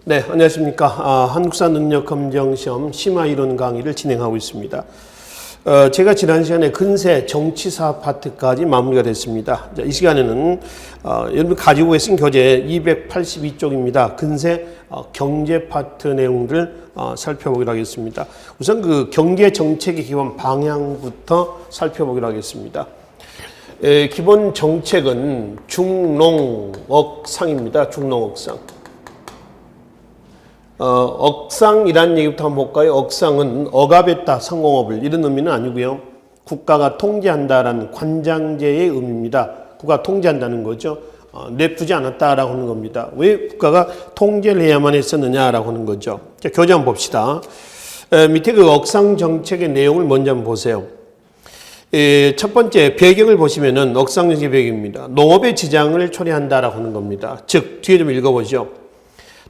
네, 안녕하십니까. 한국사 능력검정시험 심화 이론 강의를 진행하고 있습니다. 제가 지난 시간에 근세 정치사 파트까지 마무리가 됐습니다. 자, 이 시간에는 여러분 가지고 계신 교재 282쪽입니다. 근세 경제 파트 내용들을 살펴보기로 하겠습니다. 우선 그 경제 정책의 기본 방향부터 살펴보기로 하겠습니다. 기본 정책은 중농억상입니다. 중농억상. 억상이라는 얘기부터 한번 볼까요? 억상은 억압했다, 상공업을, 이런 의미는 아니고요. 국가가 통제한다라는 관장제의 의미입니다. 국가가 통제한다는 거죠. 내두지 않았다라고 하는 겁니다. 왜 국가가 통제를 해야만 했었느냐라고 하는 거죠. 자, 교재 한번 봅시다. 밑에 그 억상 정책의 내용을 먼저 한번 보세요. 첫 번째 배경을 보시면은 억상 정책의 배경입니다. 농업의 지장을 초래한다라고 하는 겁니다. 즉, 뒤에 좀 읽어보죠.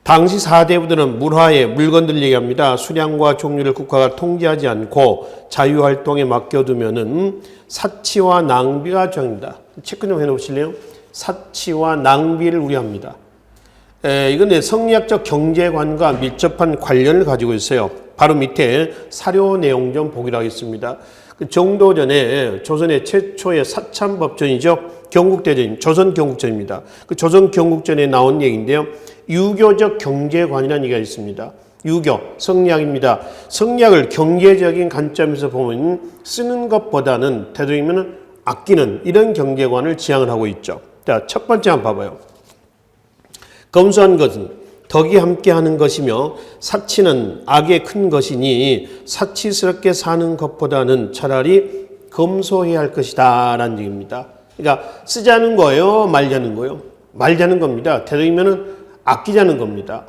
당시 4대부들은 물화에 물건들 얘기합니다. 수량과 종류를 국가가 통제하지 않고 자유활동에 맡겨두면은 사치와 낭비가 정입니다. 체크 좀 해놓으실래요? 사치와 낭비를 우려합니다. 이건 성리학적 경제관과 밀접한 관련을 가지고 있어요. 바로 밑에 사료 내용 좀 보기로 하겠습니다. 그 정도 전에 조선의 최초의 사참법전이죠. 경국대전, 조선경국전입니다. 그 조선경국전에 나온 얘기인데요. 유교적 경제관이라는 얘기가 있습니다. 유교, 성리학입니다. 성리학을 경제적인 관점에서 보면 쓰는 것보다는 되도록이면 아끼는 이런 경제관을 지향을 하고 있죠. 자, 첫 번째 한번 봐봐요. 검소한 것은 덕이 함께하는 것이며 사치는 악의 큰 것이니 사치스럽게 사는 것보다는 차라리 검소해야 할 것이다 라는 얘기입니다. 그러니까 쓰자는 거예요? 말자는 거예요? 말자는 겁니다. 되도록이면 아끼자는 겁니다.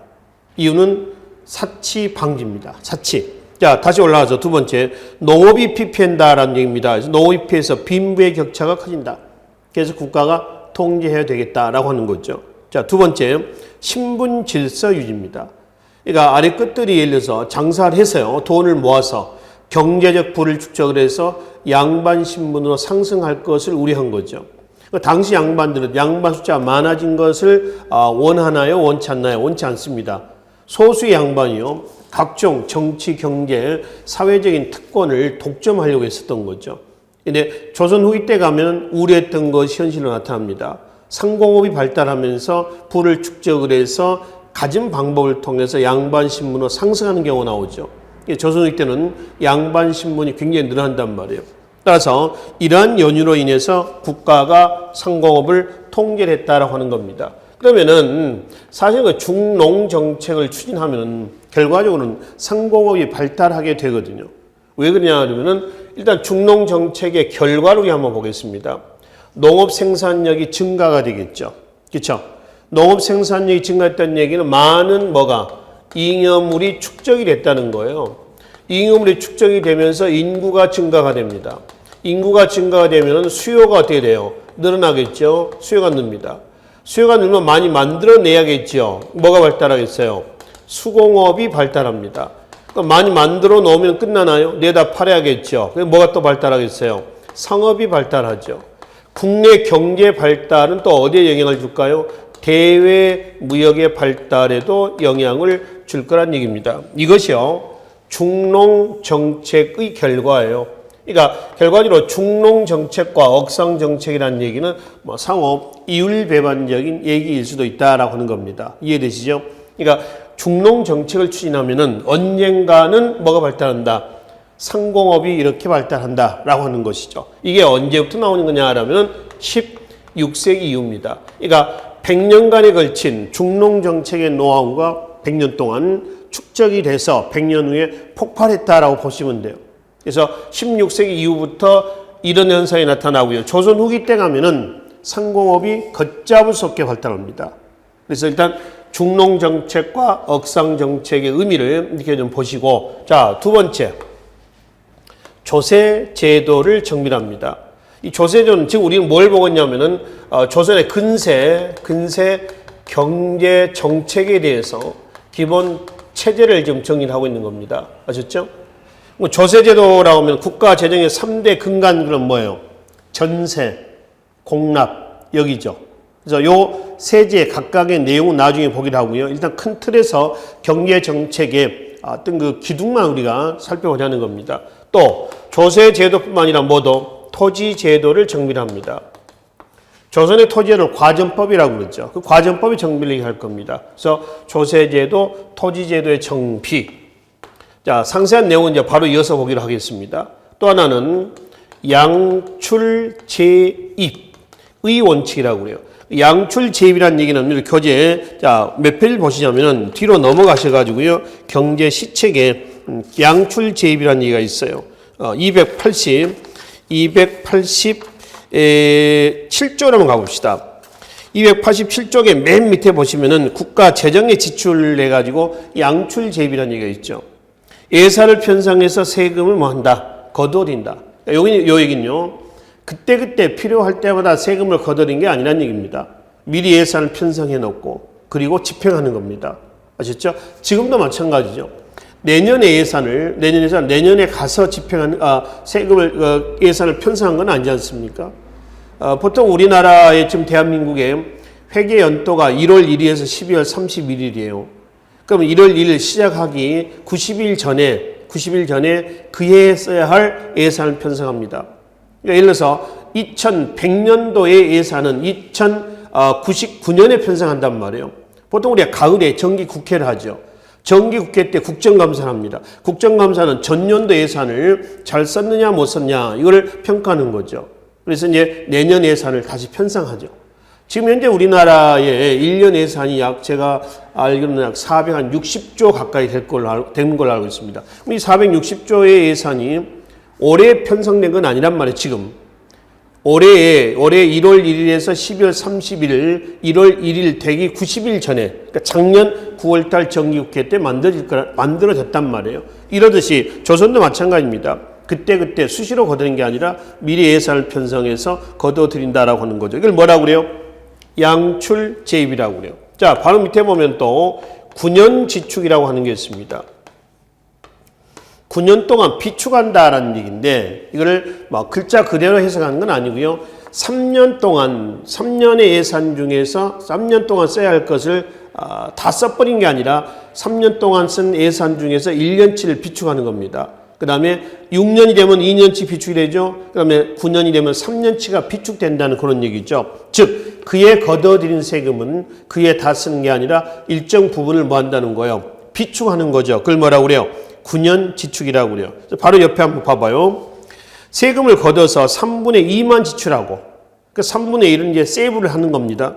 이유는 사치 방지입니다. 사치. 자, 다시 올라가서 두 번째, 농업이 피폐한다라는 얘기입니다. 그래서 농업이 피해서 빈부의 격차가 커진다. 그래서 국가가 통제해야 되겠다라고 하는 거죠. 자, 두 번째, 신분 질서 유지입니다. 그러니까 아래 끝들이 예를 들어서 장사를 해서요, 돈을 모아서 경제적 부를 축적을 해서 양반 신분으로 상승할 것을 우려한 거죠. 당시 양반들은 양반 숫자가 많아진 것을 원하나요? 원치 않나요? 원치 않습니다. 소수의 양반이요, 각종 정치, 경제, 사회적인 특권을 독점하려고 했었던 거죠. 근데 조선 후기 때 가면 우려했던 것이 현실로 나타납니다. 상공업이 발달하면서 부를 축적을 해서 가진 방법을 통해서 양반 신분으로 상승하는 경우가 나오죠. 조선 후기 때는 양반 신분이 굉장히 늘어난단 말이에요. 따라서 이러한 연유로 인해서 국가가 상공업을 통제를 했다라고 하는 겁니다. 그러면은 사실 그 중농 정책을 추진하면은 결과적으로는 상공업이 발달하게 되거든요. 왜 그러냐 하면은 일단 중농 정책의 결과를 한번 보겠습니다. 농업 생산력이 증가가 되겠죠. 그렇죠? 농업 생산력이 증가했다는 얘기는 많은 잉여물이 축적이 됐다는 거예요. 잉여물이 축적이 되면서 인구가 증가가 됩니다. 인구가 증가가 되면 수요가 어떻게 돼요? 늘어나겠죠. 수요가 늡니다. 수요가 늘면 많이 만들어내야겠죠. 뭐가 발달하겠어요? 수공업이 발달합니다. 그러니까 많이 만들어 놓으면 끝나나요? 내다 팔아야겠죠. 그럼 뭐가 또 발달하겠어요? 상업이 발달하죠. 국내 경제 발달은 또 어디에 영향을 줄까요? 대외 무역의 발달에도 영향을 줄 거란 얘기입니다. 이것이요, 중농 정책의 결과예요. 그러니까 결과적으로 중농 정책과 억상 정책이라는 얘기는 상호 이율배반적인 얘기일 수도 있다라고 하는 겁니다. 이해되시죠? 그러니까 중농 정책을 추진하면은 언젠가는 뭐가 발달한다? 상공업이 이렇게 발달한다라고 하는 것이죠. 이게 언제부터 나오는 거냐라면 16세기 이후입니다. 그러니까 100년간에 걸친 중농 정책의 노하우가 100년 동안 축적이 돼서 100년 후에 폭발했다라고 보시면 돼요. 그래서 16세기 이후부터 이런 현상이 나타나고요. 조선 후기 때 가면은 상공업이 걷잡을 수 없게 발달합니다. 그래서 일단 중농 정책과 억상 정책의 의미를 이렇게 좀 보시고, 자, 두 번째, 조세 제도를 정비합니다. 이 조세제도는 지금 우리는 뭘 보고 있냐면은 조선의 근세 경제 정책에 대해서 기본 체제를 지금 정리를 하고 있는 겁니다. 아셨죠? 조세제도라고 하면 국가 재정의 3대 근간은 뭐예요? 전세, 공납, 여기죠. 그래서 요 세제 각각의 내용은 나중에 보기로 하고요. 일단 큰 틀에서 경제 정책의 어떤 그 기둥만 우리가 살펴보자는 겁니다. 또 조세 제도뿐만 아니라 뭐도 토지 제도를 정비합니다. 조선의 토지제도를 과전법이라고 그러죠. 그 과전법이 정비를 얘기할 겁니다. 그래서 조세제도, 토지제도의 정비. 자, 상세한 내용은 이제 바로 이어서 보기로 하겠습니다. 또 하나는 양출제입의 원칙이라고 그래요. 양출제입이라는 얘기는 우리 교재 몇 페이지를 보시냐면은 뒤로 넘어가셔가지고요. 경제 시책에 양출제입이라는 얘기가 있어요. 287조로 한번 가봅시다. 287쪽의 맨 밑에 보시면은 국가 재정에 지출해 가지고 양출제입이라는 얘기가 있죠. 예산을 편성해서 세금을 뭐 한다? 거둬들인다. 여기 요 얘기는요. 그때 필요할 때마다 세금을 거둬들인 게 아니란 얘기입니다. 미리 예산을 편성해 놓고 그리고 집행하는 겁니다. 아셨죠? 지금도 마찬가지죠. 내년에 내년에 가서 집행하는 세금을 예산을 편성한 건 아니지 않습니까? 보통 우리나라의 지금 대한민국의 회계 연도가 1월 1일에서 12월 31일이에요. 그럼 1월 1일 시작하기 90일 전에 그 해에 써야 할 예산을 편성합니다. 그러니까 예를 들어서 2100년도의 예산은 2099년에 편성한단 말이에요. 보통 우리가 가을에 정기국회를 하죠. 정기국회 때 국정감사를 합니다. 국정감사는 전년도 예산을 잘 썼느냐 못 썼냐 이걸 평가하는 거죠. 그래서 이제 내년 예산을 다시 편성하죠. 지금 현재 우리나라의 1년 예산이 제가 알기로는 약 460조 가까이 된 걸로 알고 있습니다. 이 460조의 예산이 올해 편성된 건 아니란 말이에요, 지금. 올해 1월 1일에서 12월 31일, 1월 1일 되기 90일 전에, 그러니까 작년 9월달 정기국회 때 만들어졌단 말이에요. 이러듯이 조선도 마찬가지입니다. 그때 수시로 거두는 게 아니라 미리 예산을 편성해서 거둬들인다라고 하는 거죠. 이걸 뭐라고 그래요? 양출제입이라고 그래요. 자, 바로 밑에 보면 또 9년 지축이라고 하는 게 있습니다. 9년 동안 비축한다라는 얘기인데 이거를 막 글자 그대로 해석하는 건 아니고요. 3년의 예산 중에서 3년 동안 써야 할 것을 다 써버린 게 아니라 3년 동안 쓴 예산 중에서 1년치를 비축하는 겁니다. 그 다음에 6년이 되면 2년치 비축이 되죠. 그 다음에 9년이 되면 3년치가 비축된다는 그런 얘기죠. 즉 그에 거둬들인 세금은 그에 다 쓰는 게 아니라 일정 부분을 뭐 한다는 거예요? 비축하는 거죠. 그걸 뭐라고 그래요? 9년 지축이라고 그래요. 바로 옆에 한번 봐봐요. 세금을 걷어서 3분의 2만 지출하고 그 3분의 1은 이제 세이브를 하는 겁니다.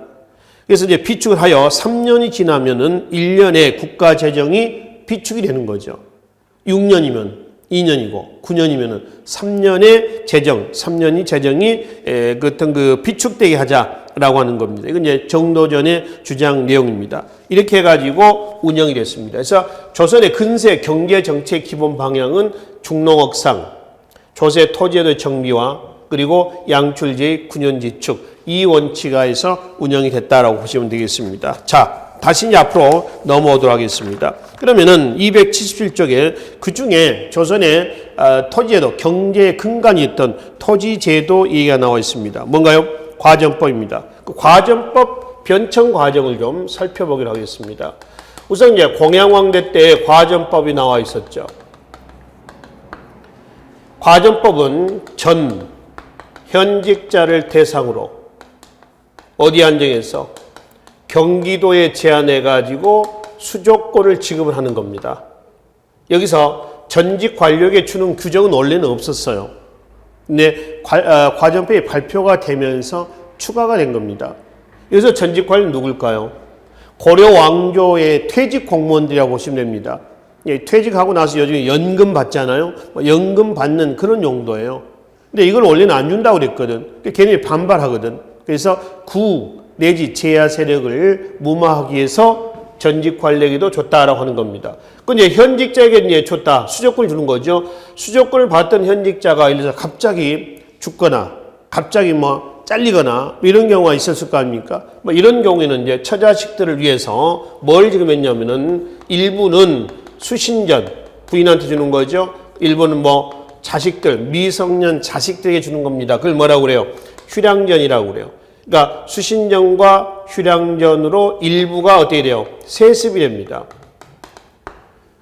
그래서 이제 비축을 하여 3년이 지나면은 1년에 국가 재정이 비축이 되는 거죠. 6년이면 2년이고 9년이면은 3년의 재정, 3년이 재정이 어떤 그 비축되게 하자라고 하는 겁니다. 이건 이제 정도전의 주장 내용입니다. 이렇게 해가지고 운영이 됐습니다. 그래서 조선의 근세 경제 정책 기본 방향은 중농억상, 조세 토지의 정비와 그리고 양출제의 9년 지축 이 원칙하에서 운영이 됐다라고 보시면 되겠습니다. 자, 다시 이제 앞으로 넘어오도록 하겠습니다. 그러면은 277쪽에 그 중에 조선의 토지제도, 경제의 근간이 있던 토지제도 얘기가 나와 있습니다. 뭔가요? 과정법입니다. 그 과정법 변청 과정을 좀 살펴보기로 하겠습니다. 우선 이제 공양왕대 때 과정법이 나와 있었죠. 과정법은 전 현직자를 대상으로 어디 안정해서 경기도에 제한해 가지고 수조권을 지급을 하는 겁니다. 여기서 전직 관료에게 주는 규정은 원래는 없었어요. 근데 과정법이 발표가 되면서 추가가 된 겁니다. 여기서 전직 관료 누굴까요? 고려 왕조의 퇴직 공무원들이라고 보시면 됩니다. 퇴직하고 나서 요즘에 연금 받잖아요. 연금 받는 그런 용도예요. 근데 이걸 원래는 안 준다고 그랬거든. 걔네들이 반발하거든. 그래서 구 내지 제야 세력을 무마하기 위해서 전직 관료에게도 줬다라고 하는 겁니다. 근데 현직자에게 이제 줬다. 수조권을 주는 거죠. 수조권을 받던 현직자가 예를 들어서 갑자기 죽거나 갑자기 뭐 잘리거나 이런 경우가 있었을 거 아닙니까? 뭐 이런 경우에는 이제 처자식들을 위해서 뭘 지금 했냐면은 일부는 수신전 부인한테 주는 거죠. 일부는 뭐 자식들 미성년 자식들에게 주는 겁니다. 그걸 뭐라고 그래요? 휴량전이라고 그래요. 그러니까 수신전과 휴량전으로 일부가 어떻게 돼요? 세습이 됩니다.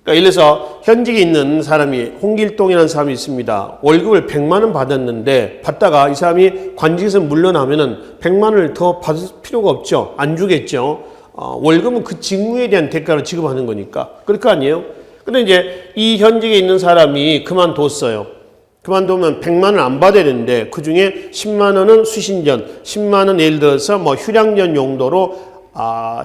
그러니까 예를 들어서 현직에 있는 사람이 홍길동이라는 사람이 있습니다. 월급을 100만 원 받았는데 받다가 이 사람이 관직에서 물러나면은 100만 원을 더 받을 필요가 없죠. 안 주겠죠. 월급은 그 직무에 대한 대가로 지급하는 거니까. 그럴 거 아니에요? 근데 이제 이 현직에 있는 사람이 그만뒀어요. 그만두면 100만 원 안 받아야 되는데 그 중에 10만 원은 수신전, 10만 원 예를 들어서 뭐 휴량전 용도로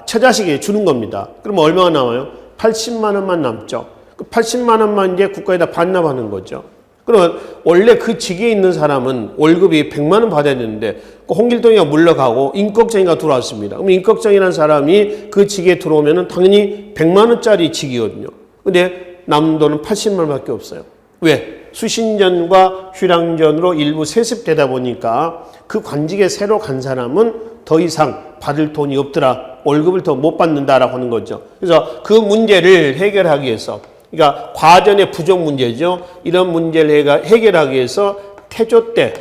처자식에 주는 겁니다. 그러면 얼마가 나와요? 80만 원만 남죠. 그 80만 원만 이제 국가에다 반납하는 거죠. 그러면 원래 그 직에 있는 사람은 월급이 100만 원 받아야 되는데 홍길동이가 물러가고 임꺽정이가 들어왔습니다. 그럼 임꺽정이라는 사람이 그 직에 들어오면은 당연히 100만 원짜리 직이거든요. 근데 남는 돈은 80만 원밖에 없어요. 왜? 수신전과 휴량전으로 일부 세습되다 보니까 그 관직에 새로 간 사람은 더 이상 받을 돈이 없더라. 월급을 더 못 받는다라고 하는 거죠. 그래서 그 문제를 해결하기 위해서, 그러니까 과전의 부족 문제죠. 이런 문제를 해결하기 위해서 태종대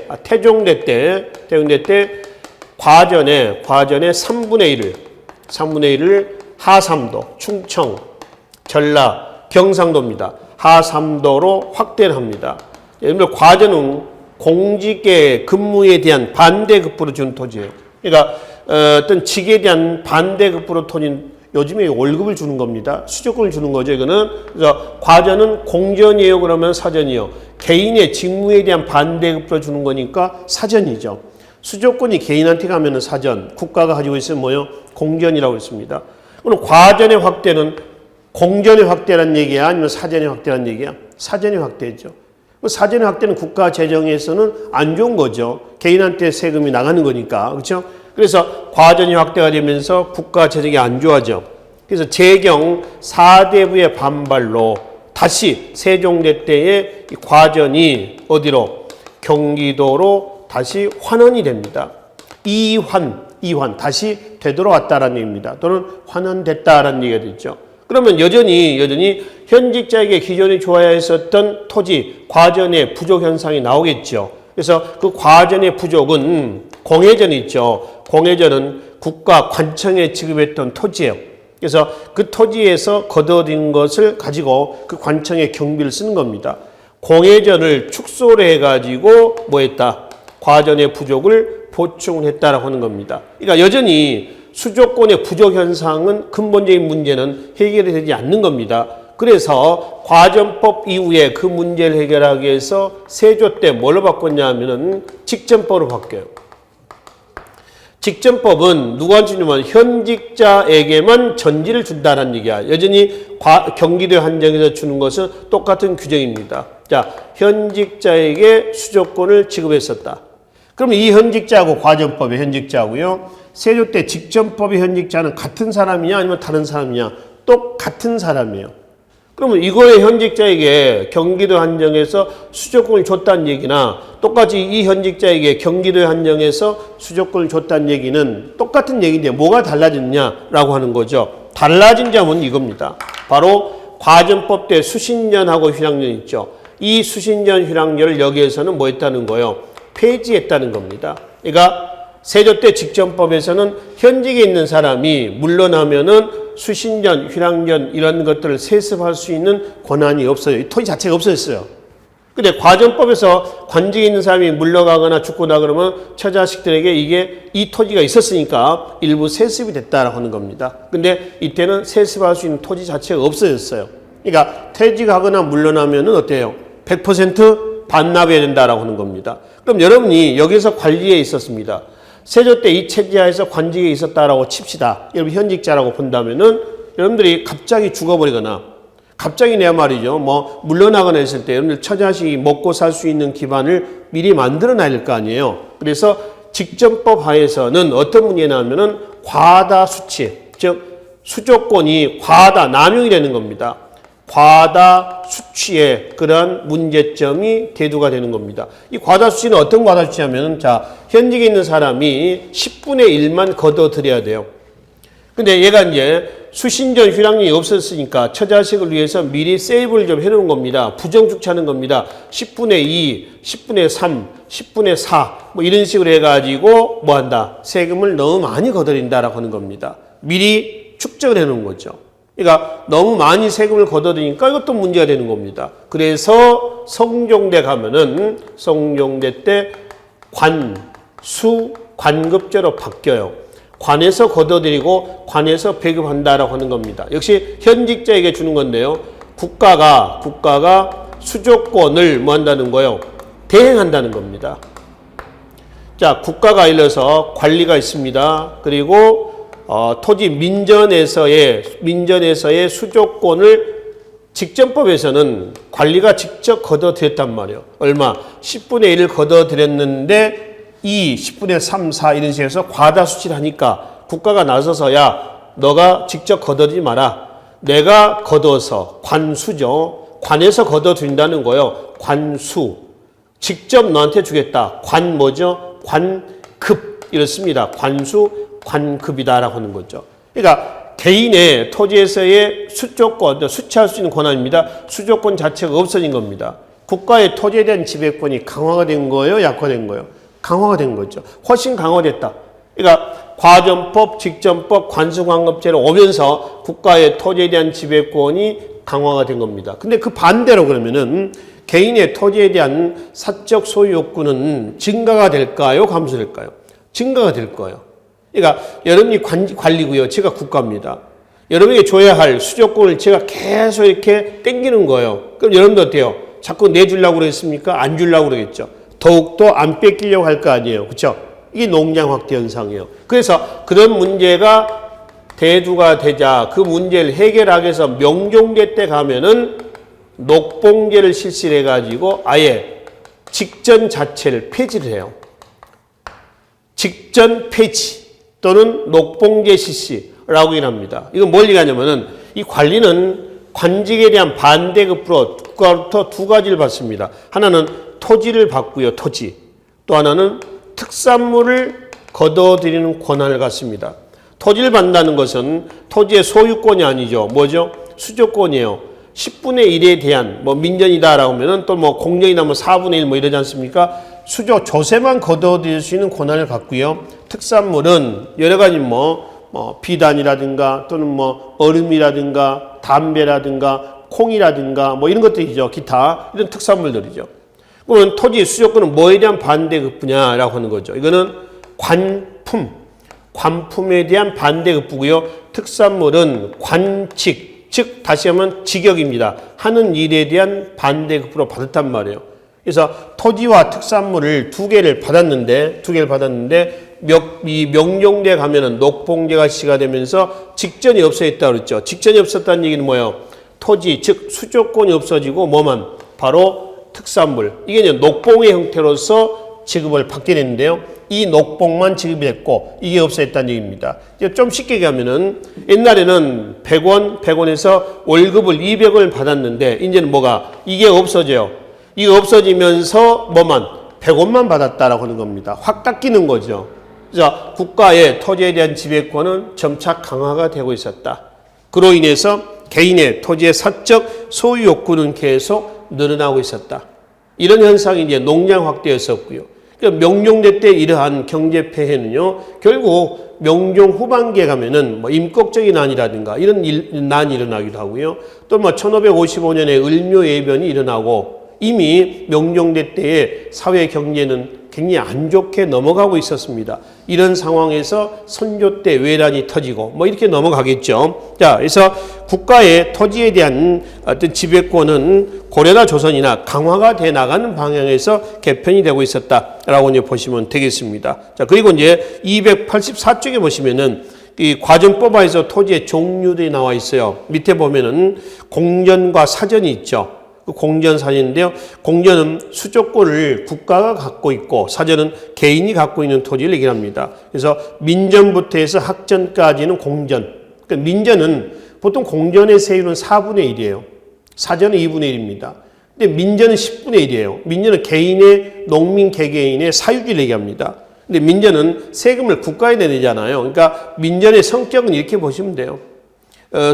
때 과전의 3분의 1을 하삼도, 충청, 전라, 경상도입니다. 하삼도로 확대를 합니다. 여러분들 과전은 공직의 근무에 대한 반대급부로 주는 토지예요. 그러니까 어떤 직에 대한 반대급부로 토진 요즘에 월급을 주는 겁니다. 수조권을 주는 거죠. 이거는 그래서 과전은 공전이에요. 그러면 사전이요. 개인의 직무에 대한 반대급부로 주는 거니까 사전이죠. 수조권이 개인한테 가면은 사전, 국가가 가지고 있으면 뭐요? 공전이라고 있습니다. 그럼 과전의 확대는 공전의 확대란 얘기야? 아니면 사전의 확대란 얘기야? 사전의 확대죠. 사전의 확대는 국가 재정에서는 안 좋은 거죠. 개인한테 세금이 나가는 거니까. 그렇죠? 그래서 과전이 확대가 되면서 국가 재정이 안 좋아져. 그래서 재경 4대부의 반발로 다시 세종대 때의 과전이 어디로? 경기도로 다시 환원이 됩니다. 이환 다시 되돌아왔다라는 얘기입니다. 또는 환원됐다라는 얘기가 되죠. 그러면 여전히 현직자에게 기존에 좋아야 했었던 토지, 과전의 부족 현상이 나오겠죠. 그래서 그 과전의 부족은 공회전이 있죠. 공회전은 국가 관청에 지급했던 토지예요. 그래서 그 토지에서 거둬들인 것을 가지고 그 관청의 경비를 쓰는 겁니다. 공회전을 축소를 해가지고 뭐 했다? 과전의 부족을 보충을 했다라고 하는 겁니다. 그러니까 여전히 수조권의 부족 현상은 근본적인 문제는 해결이 되지 않는 겁니다. 그래서 과전법 이후에 그 문제를 해결하기 위해서 세조 때 뭘로 바꿨냐 하면은 직전법으로 바뀌어요. 직전법은 누구한테 주면 현직자에게만 전지를 준다는 얘기야. 여전히 경기도 한정에서 주는 것은 똑같은 규정입니다. 자, 현직자에게 수조권을 지급했었다. 그럼 이 현직자하고 과전법의 현직자하고요. 세조 때 직전법의 현직자는 같은 사람이냐 아니면 다른 사람이냐? 똑같은 사람이에요. 그러면 이거의 현직자에게 경기도 한정에서 수조권을 줬다는 얘기나 똑같이 이 현직자에게 경기도 한정에서 수조권을 줬다는 얘기는 똑같은 얘기인데 뭐가 달라졌냐라고 하는 거죠. 달라진 점은 이겁니다. 바로 과전법 때 수신전하고 휴량전 있죠. 이 수신전 휴량전을 여기에서는 뭐 했다는 거예요? 폐지했다는 겁니다. 그러니까 세조 때 직전법에서는 현직에 있는 사람이 물러나면은 수신전, 휴량전 이런 것들을 세습할 수 있는 권한이 없어요. 이 토지 자체가 없어졌어요. 근데 과전법에서 관직에 있는 사람이 물러가거나 죽거나 그러면 처자식들에게 이 토지가 있었으니까 일부 세습이 됐다라고 하는 겁니다. 근데 이때는 세습할 수 있는 토지 자체가 없어졌어요. 그러니까 퇴직하거나 물러나면은 어때요? 100% 반납해야 된다라고 하는 겁니다. 그럼 여러분이 여기서 관리에 있었습니다. 세조 때 이 체제하에서 관직에 있었다라고 칩시다. 여러분 현직자라고 본다면은 여러분들이 갑자기 죽어버리거나 갑자기 내 말이죠. 뭐 물러나거나 했을 때 여러분들 처자식이 먹고 살 수 있는 기반을 미리 만들어 놔야 될 거 아니에요. 그래서 직전법 하에서는 어떤 문제가 나오면은 과다 수치, 즉 수조권이 과다 남용이 되는 겁니다. 과다 수치에 그러한 문제점이 대두가 되는 겁니다. 이 과다 수치는 어떤 과다 수치냐면은 자, 현직에 있는 사람이 10분의 1만 걷어들여야 돼요. 근데 얘가 이제 수신전 휴량량이 없었으니까 처자식을 위해서 미리 세이브를 좀 해놓은 겁니다. 부정축차는 겁니다. 10분의 2, 10분의 3, 10분의 4 뭐 이런 식으로 해가지고 뭐 한다? 세금을 너무 많이 걷어들인다라고 하는 겁니다. 미리 축적을 해놓은 거죠. 그러니까 너무 많이 세금을 걷어들이니까 이것도 문제가 되는 겁니다. 그래서 성종대 가면은 성종대 때 관, 수, 관급제로 바뀌어요. 관에서 걷어들이고 관에서 배급한다라고 하는 겁니다. 역시 현직자에게 주는 건데요. 국가가 수조권을 뭐 한다는 거예요? 대행한다는 겁니다. 자, 국가가 일러서 관리가 있습니다. 그리고 토지 민전에서의 수조권을 직전법에서는 관리가 직접 걷어들였단 말이에요. 얼마? 10분의 1을 걷어들였는데 2, 10분의 3, 4 이런 식으로 해서 과다수치를 하니까 국가가 나서서 야 너가 직접 걷어들이지 마라. 내가 걷어서 관수죠. 관에서 걷어들인다는 거예요. 관수. 직접 너한테 주겠다. 관 뭐죠? 관급 이렇습니다. 관수, 관급이다라고 하는 거죠. 그러니까 개인의 토지에서의 수조권, 수취할 수 있는 권한입니다. 수조권 자체가 없어진 겁니다. 국가의 토지에 대한 지배권이 강화가 된 거예요? 약화된 거예요? 강화가 된 거죠. 훨씬 강화됐다. 그러니까 과전법, 직전법, 관수관급제로 오면서 국가의 토지에 대한 지배권이 강화가 된 겁니다. 근데 그 반대로 그러면은 개인의 토지에 대한 사적 소유 욕구는 증가가 될까요? 감소될까요? 증가가 될 거예요. 그러니까 여러분이 관리고요. 제가 국가입니다. 여러분에게 줘야 할 수조권을 제가 계속 이렇게 땡기는 거예요. 그럼 여러분도 어때요? 자꾸 내주려고 그랬습니까? 안 주려고 그러겠죠. 더욱더 안 뺏기려고 할 거 아니에요. 그렇죠? 이게 농장 확대 현상이에요. 그래서 그런 문제가 대두가 되자 그 문제를 해결하기 위해서 명종대 때 가면은 녹봉제를 실시를 해가지고 아예 직전 자체를 폐지를 해요. 직전 폐지 또는 녹봉제 실시라고 일합니다. 이건 뭘 얘기하냐면은 이 관리는 관직에 대한 반대급부로 국가로부터 두 가지를 받습니다. 하나는 토지를 받고요. 토지. 또 하나는 특산물을 걷어들이는 권한을 갖습니다. 토지를 받는다는 것은 토지의 소유권이 아니죠. 뭐죠? 수조권이에요. 10분의 1에 대한 뭐 민전이다라고 하면은 또 뭐 공정이나 뭐 4분의 1 뭐 이러지 않습니까? 수조 조세만 걷어들일 수 있는 권한을 갖고요. 특산물은 여러 가지 뭐 비단이라든가 또는 뭐 얼음이라든가 담배라든가 콩이라든가 뭐 이런 것들이죠. 기타 이런 특산물들이죠. 그러면 토지 수조권은 뭐에 대한 반대급부냐라고 하는 거죠. 이거는 관품에 대한 반대급부고요. 특산물은 관직, 즉 다시 하면 직역입니다. 하는 일에 대한 반대급부로 받았단 말이에요. 그래서 토지와 특산물을 두 개를 받았는데 이 명종대 가면은 녹봉제가 시가 되면서 직전이 없어졌다 그랬죠. 직전이 없었다는 얘기는 뭐예요? 토지, 즉 수조권이 없어지고 뭐만? 바로 특산물. 이게 이제 녹봉의 형태로서 지급을 받게 됐는데요. 이 녹봉만 지급이 됐고 이게 없어졌다는 얘기입니다. 좀 쉽게 얘기하면은 옛날에는 100원에서 월급을 200원을 받았는데 이제는 뭐가? 이게 없어져요. 이게 없어지면서 뭐만? 100원만 받았다라고 하는 겁니다. 확 깎이는 거죠. 그래서 국가의 토지에 대한 지배권은 점차 강화가 되고 있었다. 그로 인해서 개인의 토지의 사적 소유 욕구는 계속 늘어나고 있었다. 이런 현상이 이제 농량 확대였었고요. 그러니까 명종대 때 이러한 경제 폐해는요, 결국 명종 후반기에 가면은 뭐 임꺽정이 난이라든가 이런 난이 일어나기도 하고요. 또 뭐 1555년에 을묘예변이 일어나고 이미 명종대 때의 사회 경제는 굉장히 안 좋게 넘어가고 있었습니다. 이런 상황에서 선조 때 외란이 터지고 뭐 이렇게 넘어가겠죠. 자, 그래서 국가의 토지에 대한 어떤 지배권은 고려나 조선이나 강화가 돼 나가는 방향에서 개편이 되고 있었다라고 이제 보시면 되겠습니다. 자, 그리고 이제 284쪽에 보시면은 이 과정법화에서 토지의 종류들이 나와 있어요. 밑에 보면은 공전과 사전이 있죠. 공전 사전인데요. 공전은 수조권을 국가가 갖고 있고 사전은 개인이 갖고 있는 토지를 얘기합니다. 그래서 민전부터 해서 학전까지는 공전. 그러니까 민전은 보통 공전의 세율은 4분의 1이에요. 사전은 2분의 1입니다. 근데 민전은 10분의 1이에요. 민전은 개인의 농민 개개인의 사유지를 얘기합니다. 근데 민전은 세금을 국가에 내잖아요. 그러니까 민전의 성격은 이렇게 보시면 돼요.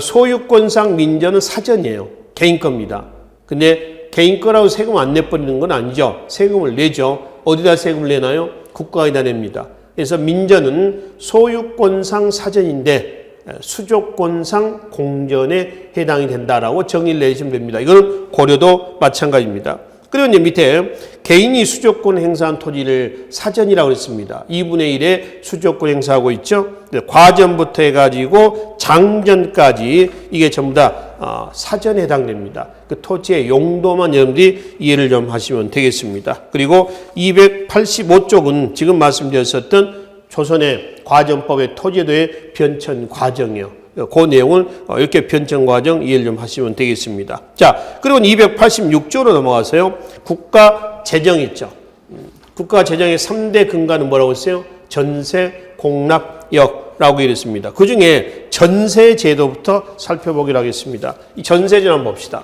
소유권상 민전은 사전이에요. 개인 겁니다. 근데 개인 거라고 세금 안 내버리는 건 아니죠. 세금을 내죠. 어디다 세금을 내나요? 국가에다 냅니다. 그래서 민전은 소유권상 사전인데 수조권상 공전에 해당이 된다라고 정의를 내시면 됩니다. 이건 고려도 마찬가지입니다. 그리고 이제 밑에 개인이 수조권 행사한 토지를 사전이라고 했습니다. 2분의 1의 수조권 행사하고 있죠. 과전부터 해가지고 장전까지 이게 전부 다 사전에 해당됩니다. 그 토지의 용도만 여러분들이 이해를 좀 하시면 되겠습니다. 그리고 285쪽은 지금 말씀드렸었던 조선의 과전법의 토지도의 변천 과정이요. 그 내용을 이렇게 변천 과정 이해를 좀 하시면 되겠습니다. 자, 그리고 286조로 넘어가서요. 국가 재정 있죠. 국가 재정의 3대 근간은 뭐라고 했어요? 전세, 공납, 역라고 이랬습니다. 그 중에 전세 제도부터 살펴보기로 하겠습니다. 이 전세제도 한번 봅시다.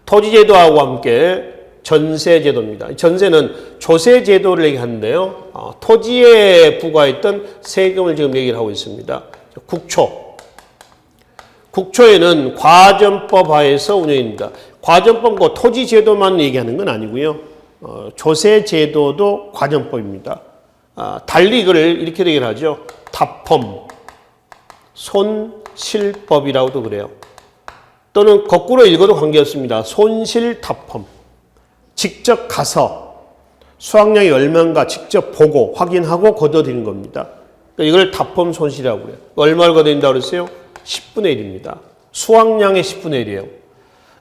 토지제도하고 함께 전세제도입니다. 전세는 조세제도를 얘기하는데요. 토지에 부과했던 세금을 지금 얘기를 하고 있습니다. 국초. 국초에는 과전법 하에서 운영입니다. 과전법과 토지제도만 얘기하는 건 아니고요. 조세제도도 과전법입니다. 달리 이걸 이렇게 얘기를 하죠. 답험, 손실법이라고도 그래요. 또는 거꾸로 읽어도 관계없습니다. 손실답험. 직접 가서 수확량이 얼마인가 직접 보고 확인하고 걷어들이는 겁니다. 이걸 답험 손실이라고 해요. 얼마를 걷어들인다고 그랬어요? 10분의 1입니다. 수확량의 10분의 1이에요.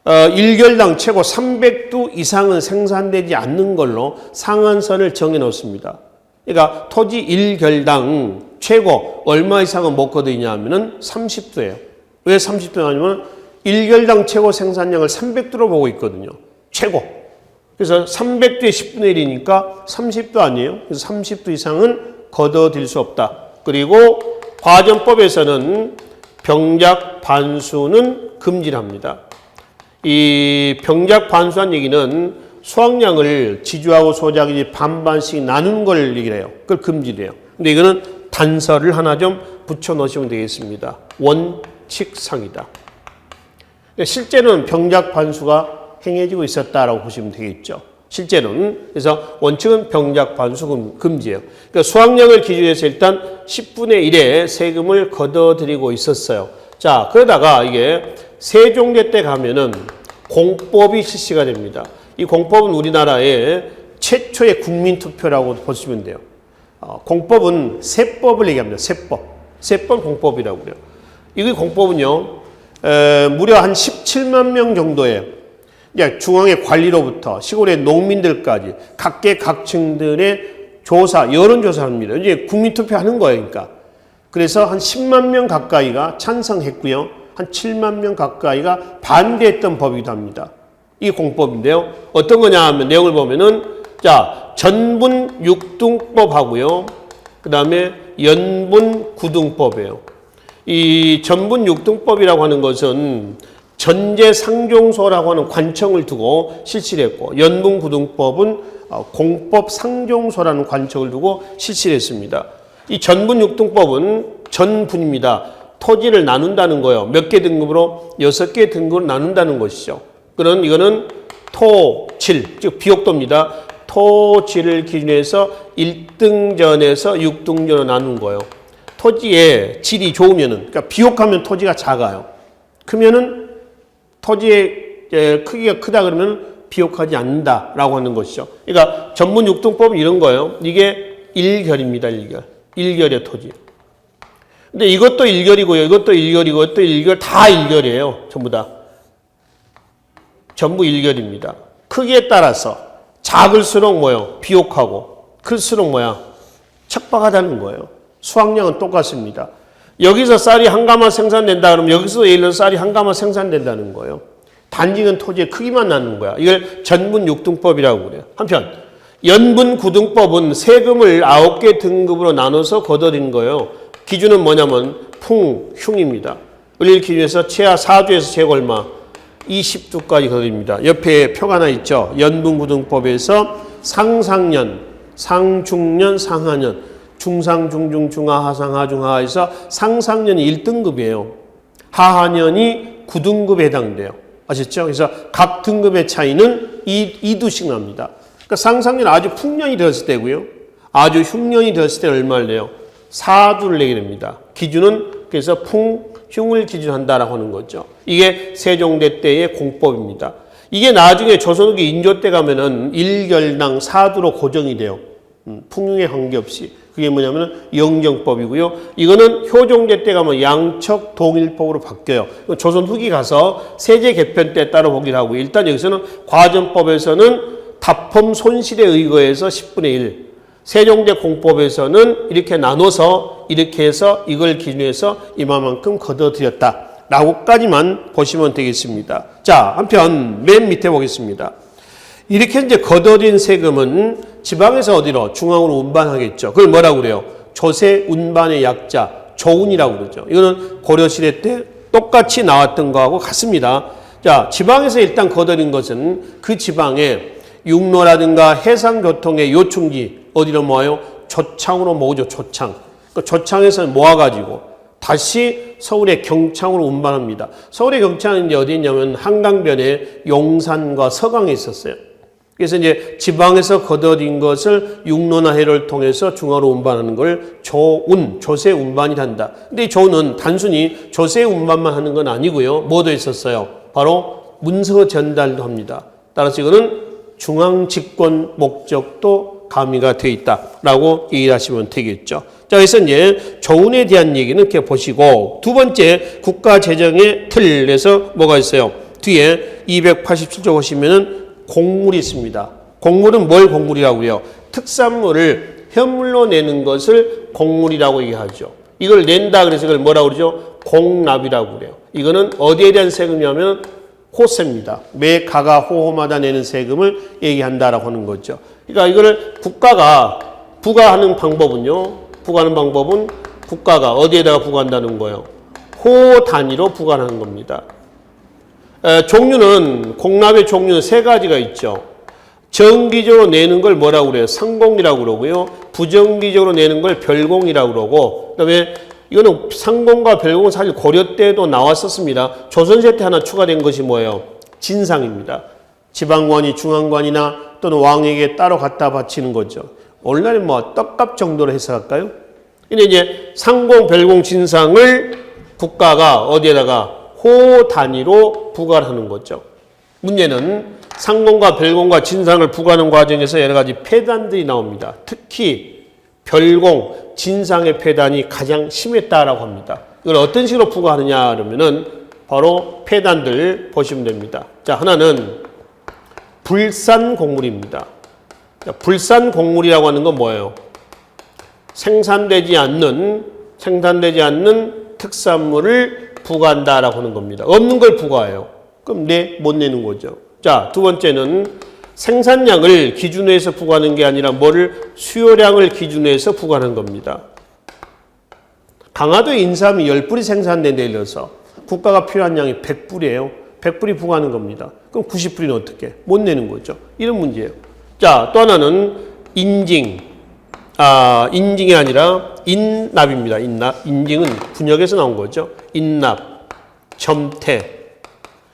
1결당 최고 300두 이상은 생산되지 않는 걸로 상한선을 정해 놓습니다. 그러니까 토지 1결당 최고 얼마 이상은 못 걷어들이냐 하면은 30두예요. 왜 30두가 아니면 1결당 최고 생산량을 300두로 보고 있거든요. 최고. 그래서 300두의 10분의 1이니까 30두 아니에요. 그래서 30두 이상은 걷어들일 수 없다. 그리고 과전법에서는 병작 반수는 금지를 합니다. 이 병작 반수한 얘기는 수확량을 지주하고 소작이 반반씩 나누는 걸 얘기를 해요. 그걸 금지를 해요. 근데 이거는 단서를 하나 좀 붙여 넣으시면 되겠습니다. 원칙상이다. 실제로는 병작 반수가 행해지고 있었다라고 보시면 되겠죠. 실제로는. 그래서 원칙은 병작 반수 금지예요. 그러니까 수확량을 기준으로 해서 일단 10분의 1의 세금을 걷어들이고 있었어요. 자, 그러다가 이게 세종대 때 가면은 공법이 실시가 됩니다. 이 공법은 우리나라의 최초의 국민투표라고 보시면 돼요. 공법은 세법을 얘기합니다. 세법. 세법 공법이라고 그래요. 이 공법은요, 무려 한 17만 명 정도의 중앙의 관리로부터 시골의 농민들까지 각계각층들의 조사, 여론조사합니다. 이제 국민투표하는 거예요. 그러니까. 그래서 한 10만 명 가까이가 찬성했고요. 한 7만 명 가까이가 반대했던 법이기도 합니다. 이 공법인데요. 어떤 거냐 하면 내용을 보면은 자, 전분 육등법하고요. 그 다음에 연분 구등법이에요. 이 전분 육등법이라고 하는 것은 전제상종소라고 하는 관청을 두고 실시를 했고 연분구등법은 공법상종소라는 관청을 두고 실시를 했습니다. 이 전분육등법은 전분입니다. 토지를 나눈다는 거예요. 몇 개 등급으로? 6개 등급으로 나눈다는 것이죠. 그런 이거는 토질, 즉 비옥도입니다. 토질을 기준으로 해서 1등전에서 6등전으로 나눈 거예요. 토지의 질이 좋으면은, 그러니까 비옥하면 토지가 작아요. 크면은 토지의 크기가 크다 그러면 비옥하지 않는다라고 하는 것이죠. 그러니까 전분 육등법은 이런 거예요. 이게 1결입니다. 1결. 1결의 토지. 근데 이것도 1결이고요. 이것도 1결이고 이것도 1결. 다 1결이에요. 전부 다. 전부 1결입니다. 크기에 따라서 작을수록 뭐예요? 비옥하고 클수록 뭐야? 척박하다는 거예요. 수확량은 똑같습니다. 여기서 쌀이 한 가마 생산된다 그러면 여기서 예를 들어 쌀이 한 가마 생산된다는 거예요. 단지는 토지의 크기만 나는 거야. 이걸 전분 육등법이라고 그래요. 한편 연분 구등법은 세금을 9개 등급으로 나눠서 걷어들인 거예요. 기준은 뭐냐면 풍, 흉입니다. 을일 기준에서 최하 4주에서 최고 얼마? 20두까지 걷어들입니다. 옆에 표가 하나 있죠. 연분 구등법에서 상상년, 상중년, 상하년 중상, 중중, 중하, 하상, 하중, 하에서 상상년이 1등급이에요. 하한연이 9등급에 해당돼요. 아셨죠? 그래서 각 등급의 차이는 2두씩 납니다. 그러니까 상상년 아주 풍년이 되었을 때고요. 아주 흉년이 되었을 때 얼마를 내요? 4두를 내게 됩니다. 기준은 그래서 흉을 기준한다라고 하는 거죠. 이게 세종대 때의 공법입니다. 이게 나중에 조선 후기 인조 때 가면은 1결당 4두로 고정이 돼요. 풍흉에 관계없이. 그게 뭐냐면 영정법이고요. 이거는 효종제 때 가면 양척 동일법으로 바뀌어요. 조선 후기 가서 세제 개편 때 따로 보기를 하고 일단 여기서는 과전법에서는 답험 손실에 의거해서 10분의 1. 세종대 공법에서는 이렇게 나눠서 이렇게 해서 이걸 기준해서 이만큼 걷어들였다. 라고까지만 보시면 되겠습니다. 자, 한편 맨 밑에 보겠습니다. 이렇게 이제 걷어들인 세금은 지방에서 어디로? 중앙으로 운반하겠죠. 그걸 뭐라고 그래요? 조세 운반의 약자, 조운이라고 그러죠. 이거는 고려시대 때 똑같이 나왔던 거하고 같습니다. 자, 지방에서 일단 걷어들인 것은 그 지방에 육로라든가 해상교통의 요충지, 어디로 모아요? 조창으로 모으죠, 조창. 그 조창에서 모아가지고 다시 서울의 경창으로 운반합니다. 서울의 경창은 이제 어디 있냐면 한강변에 용산과 서강에 있었어요. 그래서 이제 지방에서 걷어들인 것을 육로나 해로를 통해서 중앙으로 운반하는 걸 조운, 조세 운반이 한다. 근데 이 조운은 단순히 조세 운반만 하는 건 아니고요. 뭐도 있었어요? 바로 문서 전달도 합니다. 따라서 이거는 중앙 집권 목적도 가미가 되어 있다라고 이해하시면 되겠죠. 자, 그래서 이제 조운에 대한 얘기는 이렇게 보시고 두 번째 국가 재정의 틀에서 뭐가 있어요? 뒤에 287조 보시면은 곡물이 있습니다. 곡물은 뭘 곡물이라고 해요? 특산물을 현물로 내는 것을 곡물이라고 얘기하죠. 이걸 낸다 그래서 이걸 뭐라고 그러죠? 공납이라고 그래요. 이거는 어디에 대한 세금이냐면 호세입니다. 매 가가 호호마다 내는 세금을 얘기한다라고 하는 거죠. 그러니까 이거를 국가가 부과하는 방법은요. 부과하는 방법은 국가가 어디에다가 부과한다는 거예요? 호 단위로 부과하는 겁니다. 종류는 공납의 종류는 세 가지가 있죠. 정기적으로 내는 걸 뭐라고 그래요? 상공이라고 그러고요. 부정기적으로 내는 걸 별공이라고 그러고 그다음에 이거는 상공과 별공은 사실 고려 때도 나왔었습니다. 조선시대 때 하나 추가된 것이 뭐예요? 진상입니다. 지방관이 중앙관이나 또는 왕에게 따로 갖다 바치는 거죠. 오늘날은 뭐 떡값 정도로 해석할까요? 근데 이제 상공, 별공, 진상을 국가가 어디에다가 호 단위로 부과를 하는 거죠. 문제는 상공과 별공과 진상을 부과하는 과정에서 여러 가지 폐단들이 나옵니다. 특히 별공, 진상의 폐단이 가장 심했다라고 합니다. 이걸 어떤 식으로 부과하느냐 그러면은 바로 폐단들 보시면 됩니다. 자, 하나는 불산곡물입니다. 불산곡물이라고 하는 건 뭐예요? 생산되지 않는 특산물을 부과한다라고 하는 겁니다. 없는 걸 부과해요. 그럼 못 내는 거죠. 자, 두 번째는 생산량을 기준으로 해서 부과하는 게 아니라 뭐를 수요량을 기준으로 해서 부과하는 겁니다. 강화도 인삼이 10불이 생산된데 일러서 국가가 필요한 양이 100불이에요. 100불이 부과하는 겁니다. 그럼 90불이는 어떻게? 못 내는 거죠. 이런 문제예요. 자, 또 하나는 인징이 아니라 인납입니다. 인납. 인징은 분역에서 나온 거죠. 인납, 점태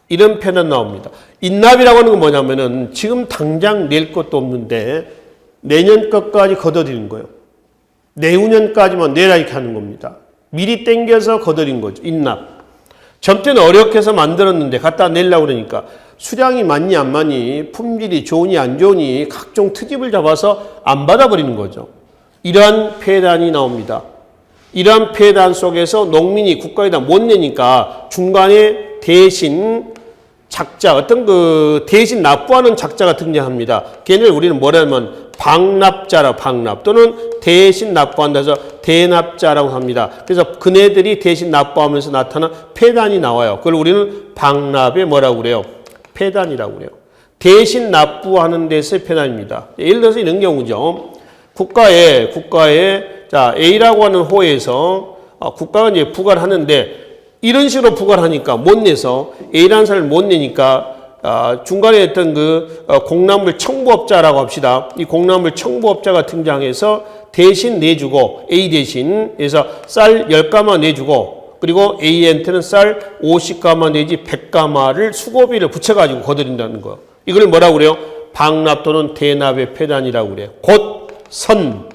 이런 표현 나옵니다. 인납이라고 하는 건 뭐냐면은 지금 당장 낼 것도 없는데 내년 것까지 걷어들이는 거예요. 내후년까지만 내라 이렇게 하는 겁니다. 미리 땡겨서 걷어들인 거죠. 인납. 점태는 어렵게 해서 만들었는데 갖다 내려고 그러니까 수량이 많니 안 많니 품질이 좋으니 안 좋으니 각종 트집을 잡아서 안 받아버리는 거죠. 이러한 폐단이 나옵니다. 이러한 폐단 속에서 농민이 국가에다 못 내니까 중간에 대신 작자, 어떤 대신 납부하는 작자가 등장합니다. 걔네를 우리는 뭐라면 방납자라 방납 또는 대신 납부한다 해서 대납자라고 합니다. 그래서 그네들이 대신 납부하면서 나타난 폐단이 나와요. 그걸 우리는 방납에 뭐라고 그래요? 폐단이라고 그래요. 대신 납부하는 데서의 폐단입니다. 예를 들어서 이런 경우죠. 국가에 자 A라고 하는 호에서 국가가 이제 부과를 하는데 이런 식으로 부과를 하니까 못 내서 A라는 사람을 못 내니까 중간에 어떤 공납물 청부업자라고 합시다. 이 공납물 청부업자가 등장해서 대신 내주고 A 대신 해서 쌀 10가마 내주고 그리고 A한테는 쌀 50가마 내지 100가마를 수고비를 붙여가지고 거드린다는 거예요. 이걸 뭐라고 그래요? 방납 또는 대납의 폐단이라고 그래요. 곧 선,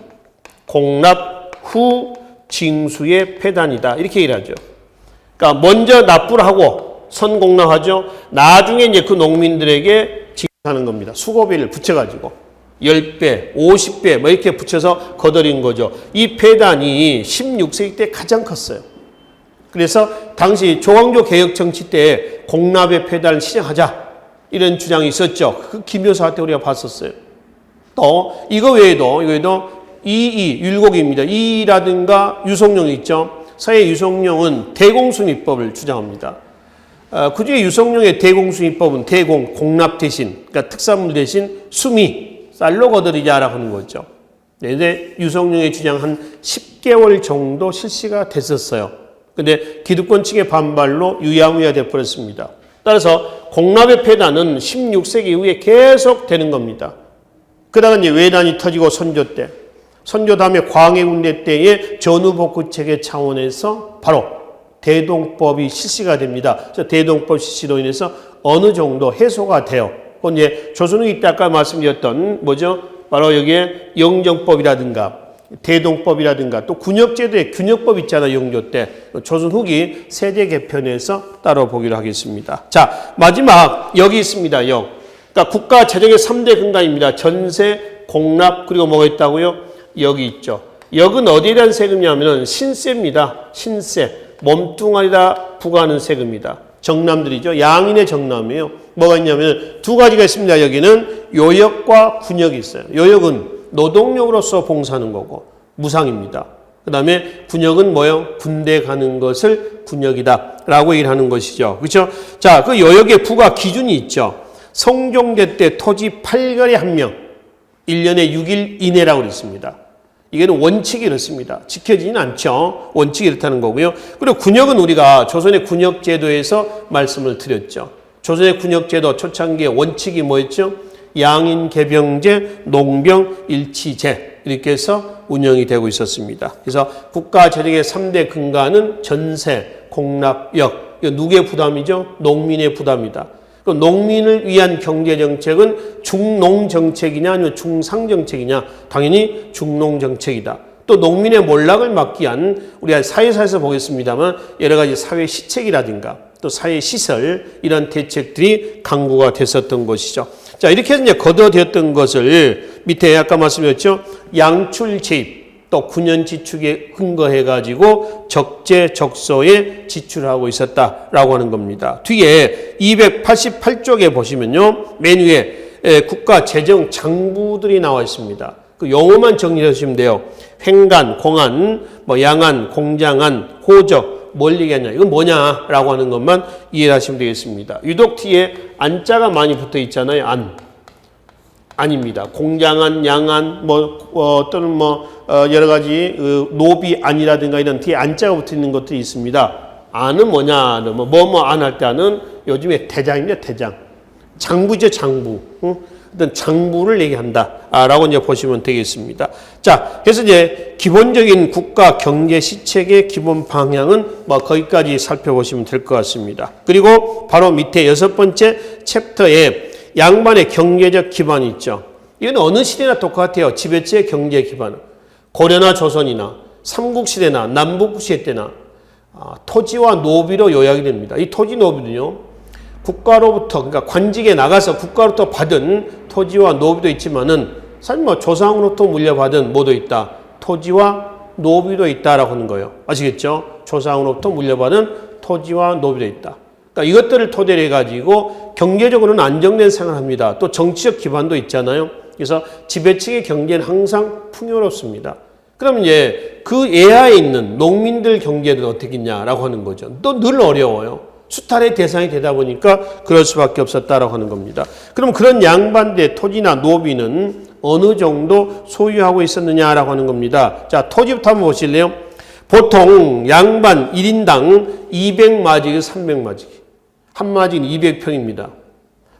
공납 후 징수의 폐단이다. 이렇게 얘기를 하죠. 그러니까 먼저 납부를 하고 선공납하죠. 나중에 이제 그 농민들에게 징수하는 겁니다. 수고비를 붙여가지고 10배, 50배 뭐 이렇게 붙여서 거드린 거죠. 이 폐단이 16세기 때 가장 컸어요. 그래서 당시 조광조 개혁 정치 때 공납의 폐단을 시작하자 이런 주장이 있었죠. 그 김효사 때 우리가 봤었어요. 또 이거 외에도 율곡입니다. 이라든가 유성룡이 있죠. 서해 유성룡은 대공수미법을 주장합니다. 그중에 유성룡의 대공수미법은 대공, 공납 대신, 그러니까 특산물 대신 수미, 쌀로 거드리자라고 하는 거죠. 근데 유성룡의 주장 한 10개월 정도 실시가 됐었어요. 근데 기득권 측의 반발로 유야무야 되어버렸습니다. 따라서 공납의 폐단은 16세기 이후에 계속 되는 겁니다. 그다가 이제 외난이 터지고 선조 때, 선조 다음에 광해군대 때의 전후복구체계 차원에서 바로 대동법이 실시가 됩니다. 그래서 대동법 실시로 인해서 어느 정도 해소가 돼요. 그건 이제 조선후기 때 아까 말씀드렸던 뭐죠? 바로 여기에 영정법이라든가 대동법이라든가 또 군역제도의 균역법 있잖아요. 영조 때. 조선 후기 세제 개편에서 따로 보기로 하겠습니다. 자, 마지막 여기 있습니다. 역. 그러니까 국가 재정의 3대 근간입니다. 전세, 공납, 그리고 뭐가 있다고요? 여기 있죠. 역은 어디에 대한 세금이냐면은 신세입니다. 신세. 몸뚱아리다 부과하는 세금이다. 정남들이죠. 양인의 정남이에요. 뭐가 있냐면 두 가지가 있습니다. 여기는 요역과 군역이 있어요. 요역은 노동력으로서 봉사하는 거고 무상입니다. 그 다음에 군역은 뭐요? 군대 가는 것을 군역이다 라고 얘기를 하는 것이죠. 그렇죠? 자, 그 요역의 부과 기준이 있죠. 성종대 때 토지 8거래 1명 1년에 6일 이내라고 그랬습니다. 이게는 원칙이 이렇습니다. 지켜지진 않죠. 원칙이 이렇다는 거고요. 그리고 군역은 우리가 조선의 군역제도에서 말씀을 드렸죠. 조선의 군역제도 초창기의 원칙이 뭐였죠? 양인 개병제, 농병 일치제 이렇게 해서 운영이 되고 있었습니다. 그래서 국가 재정의 3대 근간은 전세, 공납, 역. 이거 누구의 부담이죠? 농민의 부담이다. 그럼 농민을 위한 경제정책은 중농정책이냐 아니면 중상정책이냐? 당연히 중농정책이다. 또 농민의 몰락을 막기 위한 우리가 사회사에서 보겠습니다만 여러 가지 사회 시책이라든가 또 사회 시설 이런 대책들이 강구가 됐었던 것이죠. 자, 이렇게 해서 이제 거둬들였던 것을 밑에 아까 말씀드렸죠. 양출 재입 또 9년 지축에 근거해가지고 적재적소에 지출하고 있었다라고 하는 겁니다. 뒤에 288쪽에 보시면요. 맨 위에 국가 재정 장부들이 나와 있습니다. 그 용어만 정리해 주시면 돼요. 횡간, 공안, 뭐 양안, 공장안, 호적, 뭘 얘기하냐. 이건 뭐냐라고 하는 것만 이해하시면 되겠습니다. 유독 뒤에 안자가 많이 붙어 있잖아요. 안입니다. 공장안, 양안, 또는 여러 가지 노비 안이라든가 이런 뒤에 안자가 붙어 있는 것들이 있습니다. 안은 뭐냐? 안 할 때 안은 요즘에 대장입니다. 대장. 장부죠, 장부. 어떤 장부를 얘기한다라고 이제 보시면 되겠습니다. 자, 그래서 이제 기본적인 국가 경제 시책의 기본 방향은 거기까지 살펴보시면 될 것 같습니다. 그리고 바로 밑에 6번째 챕터에 양반의 경제적 기반이 있죠. 이건 어느 시대나 똑같아요. 지배체의 경제 기반은. 고려나 조선이나 삼국시대나 남북시대 때나 토지와 노비로 요약이 됩니다. 이 토지 노비는요. 국가로부터 그러니까 관직에 나가서 국가로부터 받은 토지와 노비도 있지만은 사실 조상으로부터 물려받은 뭐도 있다. 토지와 노비도 있다라고 하는 거예요. 아시겠죠? 조상으로부터 물려받은 토지와 노비도 있다. 그러니까 이것들을 토대로 해가지고 경제적으로는 안정된 생활을 합니다. 또 정치적 기반도 있잖아요. 그래서 지배층의 경제는 항상 풍요롭습니다. 그럼 이제 그 예하에 있는 농민들 경제는 어떻겠냐라고 하는 거죠. 또 늘 어려워요. 수탈의 대상이 되다 보니까 그럴 수밖에 없었다라고 하는 겁니다. 그럼 그런 양반대 토지나 노비는 어느 정도 소유하고 있었느냐라고 하는 겁니다. 자, 토지부터 한번 보실래요? 보통 양반 1인당 200마지기, 300마지기. 한 마지기는 200평입니다.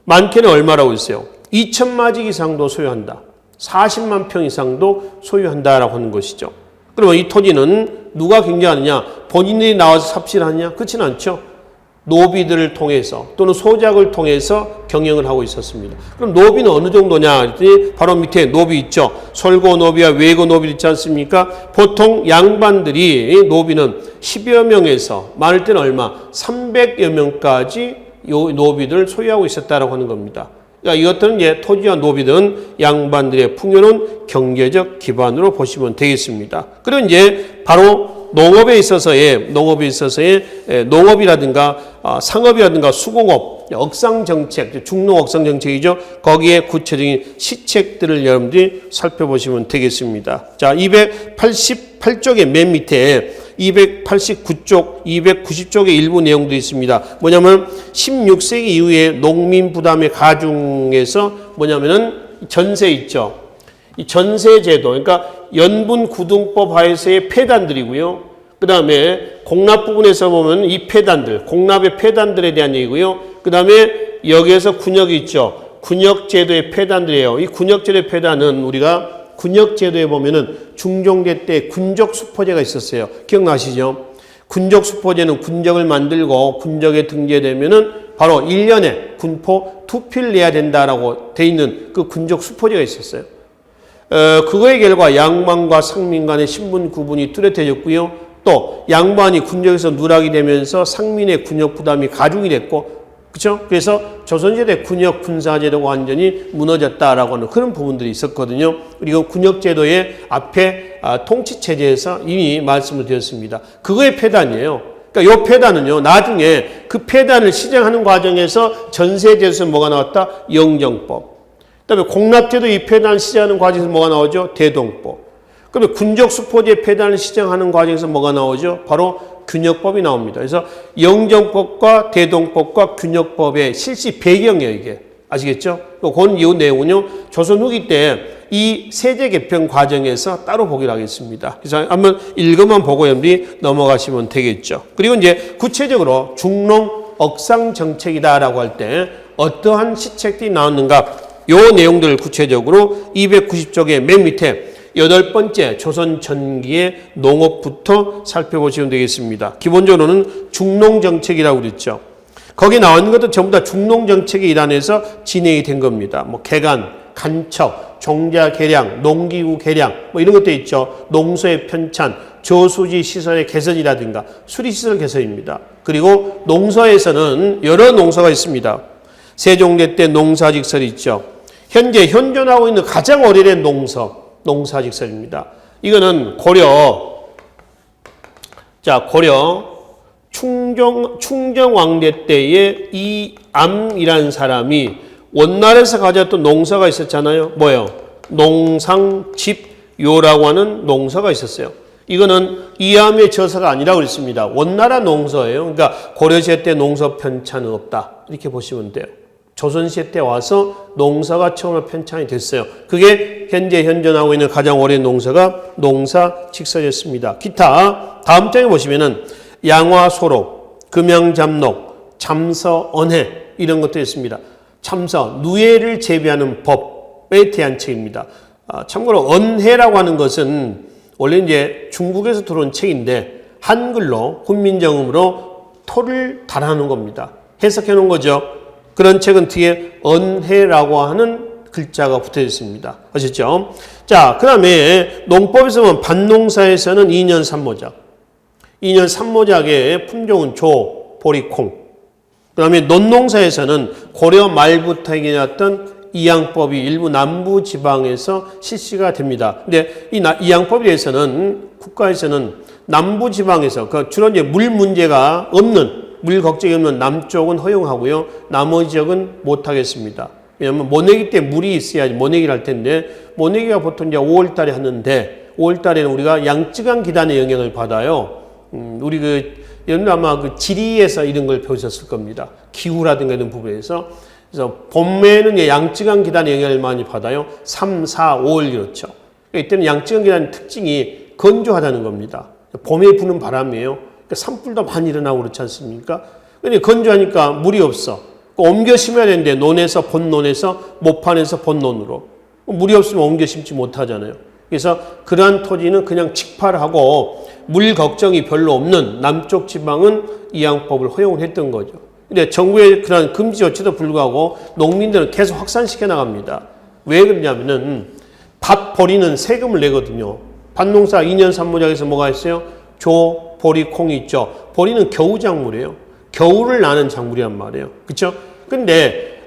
많게는 얼마라고 있어요? 2000마지기 이상도 소유한다. 40만 평 이상도 소유한다라고 하는 것이죠. 그러면 이 토지는 누가 경쟁하느냐? 본인들이 나와서 삽시를 하느냐? 그렇지는 않죠. 노비들을 통해서 또는 소작을 통해서 경영을 하고 있었습니다. 그럼 노비는 어느 정도냐? 그랬더니 바로 밑에 노비 있죠. 솔고 노비와 외고 노비 있지 않습니까? 보통 양반들이 노비는 10여 명에서 많을 때는 얼마? 300여 명까지 요 노비들을 소유하고 있었다라고 하는 겁니다. 그러니까 이것들은 이제 토지와 노비들은 양반들의 풍요로운 경제적 기반으로 보시면 되겠습니다. 그리고 이제 바로 농업에 있어서의 농업이라든가 상업이라든가 수공업, 억상정책, 중농 억상정책이죠. 거기에 구체적인 시책들을 여러분들이 살펴보시면 되겠습니다. 자, 288쪽의 맨 밑에 289쪽, 290쪽의 일부 내용도 있습니다. 뭐냐면 16세기 이후에 농민 부담의 가중에서 뭐냐면은 전세 있죠. 이 전세제도, 그러니까 연분구등법 하에서의 폐단들이고요. 그 다음에 공납 부분에서 보면 이 폐단들, 공납의 폐단들에 대한 얘기고요. 그 다음에 여기에서 군역이 있죠. 군역제도의 폐단들이에요. 이 군역제도의 폐단은 우리가 군역제도에 보면은 중종대 때 군적수포제가 있었어요. 기억나시죠? 군적수포제는 군적을 만들고 군적에 등재되면은 바로 1년에 군포 2필 내야 된다라고 돼 있는 그 군적수포제가 있었어요. 그거의 결과 양반과 상민 간의 신분 구분이 뚜렷해졌고요. 또 양반이 군적에서 누락이 되면서 상민의 군역 부담이 가중이 됐고, 그렇죠? 그래서 조선시대 군역 군사제도가 완전히 무너졌다라고 하는 그런 부분들이 있었거든요. 그리고 군역제도의 앞에 통치체제에서 이미 말씀을 드렸습니다. 그거의 폐단이에요. 그러니까 이 폐단은요, 나중에 그 폐단을 시정하는 과정에서 전세제도에서 뭐가 나왔다? 영정법. 그다음에 공납제도 이 폐단을 시정하는 과정에서 뭐가 나오죠? 대동법. 그러면 군적수포제 폐단을 시정하는 과정에서 뭐가 나오죠? 바로 균역법이 나옵니다. 그래서 영정법과 대동법과 균역법의 실시 배경이에요, 이게. 아시겠죠? 그건 이 내용은요, 조선 후기 때 이 세제 개편 과정에서 따로 보기로 하겠습니다. 그래서 한번 읽어만 보고 여러분들이 넘어가시면 되겠죠. 그리고 이제 구체적으로 중농 억상 정책이다라고 할 때 어떠한 시책들이 나왔는가? 요 내용들을 구체적으로 290쪽의 맨 밑에 8번째 조선 전기의 농업부터 살펴보시면 되겠습니다. 기본적으로는 중농정책이라고 그랬죠. 거기 나와 있는 것도 전부 다 중농정책의 일환에서 진행이 된 겁니다. 뭐 개간, 간척, 종자 개량, 농기구 개량 뭐 이런 것도 있죠. 농소의 편찬, 저수지 시설의 개선이라든가 수리시설 개선입니다. 그리고 농서에서는 여러 농서가 있습니다. 세종대 때 농사직설이 있죠. 현재 현존하고 있는 가장 오래된 농사직설입니다. 이거는 고려 충정왕대 때에 이암이라는 사람이 원나라에서 가져왔던 농사가 있었잖아요. 뭐예요? 농상집요라고 하는 농사가 있었어요. 이거는 이암의 저서가 아니라고 그랬습니다. 원나라 농서예요. 그러니까 고려시대 때 농서 편찬은 없다. 이렇게 보시면 돼요. 조선시대 때 와서 농사가 처음으로 편찬이 됐어요. 그게 현재 현존하고 있는 가장 오래된 농사가 농사직설이었습니다. 기타 다음 장에 보시면은 양화소록, 금양잡록, 참서언해 이런 것도 있습니다. 참서, 누에를 재배하는 법에 대한 책입니다. 참고로 언해라고 하는 것은 원래 이제 중국에서 들어온 책인데 한글로 훈민정음으로 토를 달아놓은 겁니다. 해석해 놓은 거죠. 그런 책은 뒤에 언해라고 하는 글자가 붙어 있습니다. 아셨죠? 자, 그 다음에 농법에서 보면 밭농사에서는 2년 3모작. 2년 3모작의 품종은 조, 보리, 콩. 그 다음에 논농사에서는 고려 말부터 행해왔던 이양법이 일부 남부 지방에서 실시가 됩니다. 근데 이 이양법에 대해서는 국가에서는 남부 지방에서 주로 이제 물 문제가 없는 물 걱정이 없는 남쪽은 허용하고요. 나머지 지역은 못하겠습니다. 왜냐하면 모내기 때 물이 있어야지 모내기를 할 텐데 모내기가 보통 이제 5월 달에 하는데 5월 달에는 우리가 양쯔강 기단의 영향을 받아요. 우리 여러분 아마 지리에서 이런 걸 배우셨을 겁니다. 기후라든가 이런 부분에서. 그래서 봄에는 양쯔강 기단의 영향을 많이 받아요. 3, 4, 5월 이렇죠. 이때는 양쯔강 기단의 특징이 건조하다는 겁니다. 봄에 부는 바람이에요. 그러니까 산불도 많이 일어나고 그렇지 않습니까? 근데 건조하니까 물이 없어. 옮겨 심어야 되는데 논에서 본논에서 모판에서 본논으로. 물이 없으면 옮겨 심지 못하잖아요. 그래서 그러한 토지는 그냥 직팔하고 물 걱정이 별로 없는 남쪽 지방은 이양법을 허용을 했던 거죠. 근데 정부의 그런 금지 조치도 불구하고 농민들은 계속 확산시켜 나갑니다. 왜 그러냐면은 밭 보리는 세금을 내거든요. 밭농사 2년 3모작에서 뭐가 있어요? 조, 보리, 콩이 있죠. 보리는 겨우작물이에요. 겨울을 나는 작물이란 말이에요. 그렇죠? 근데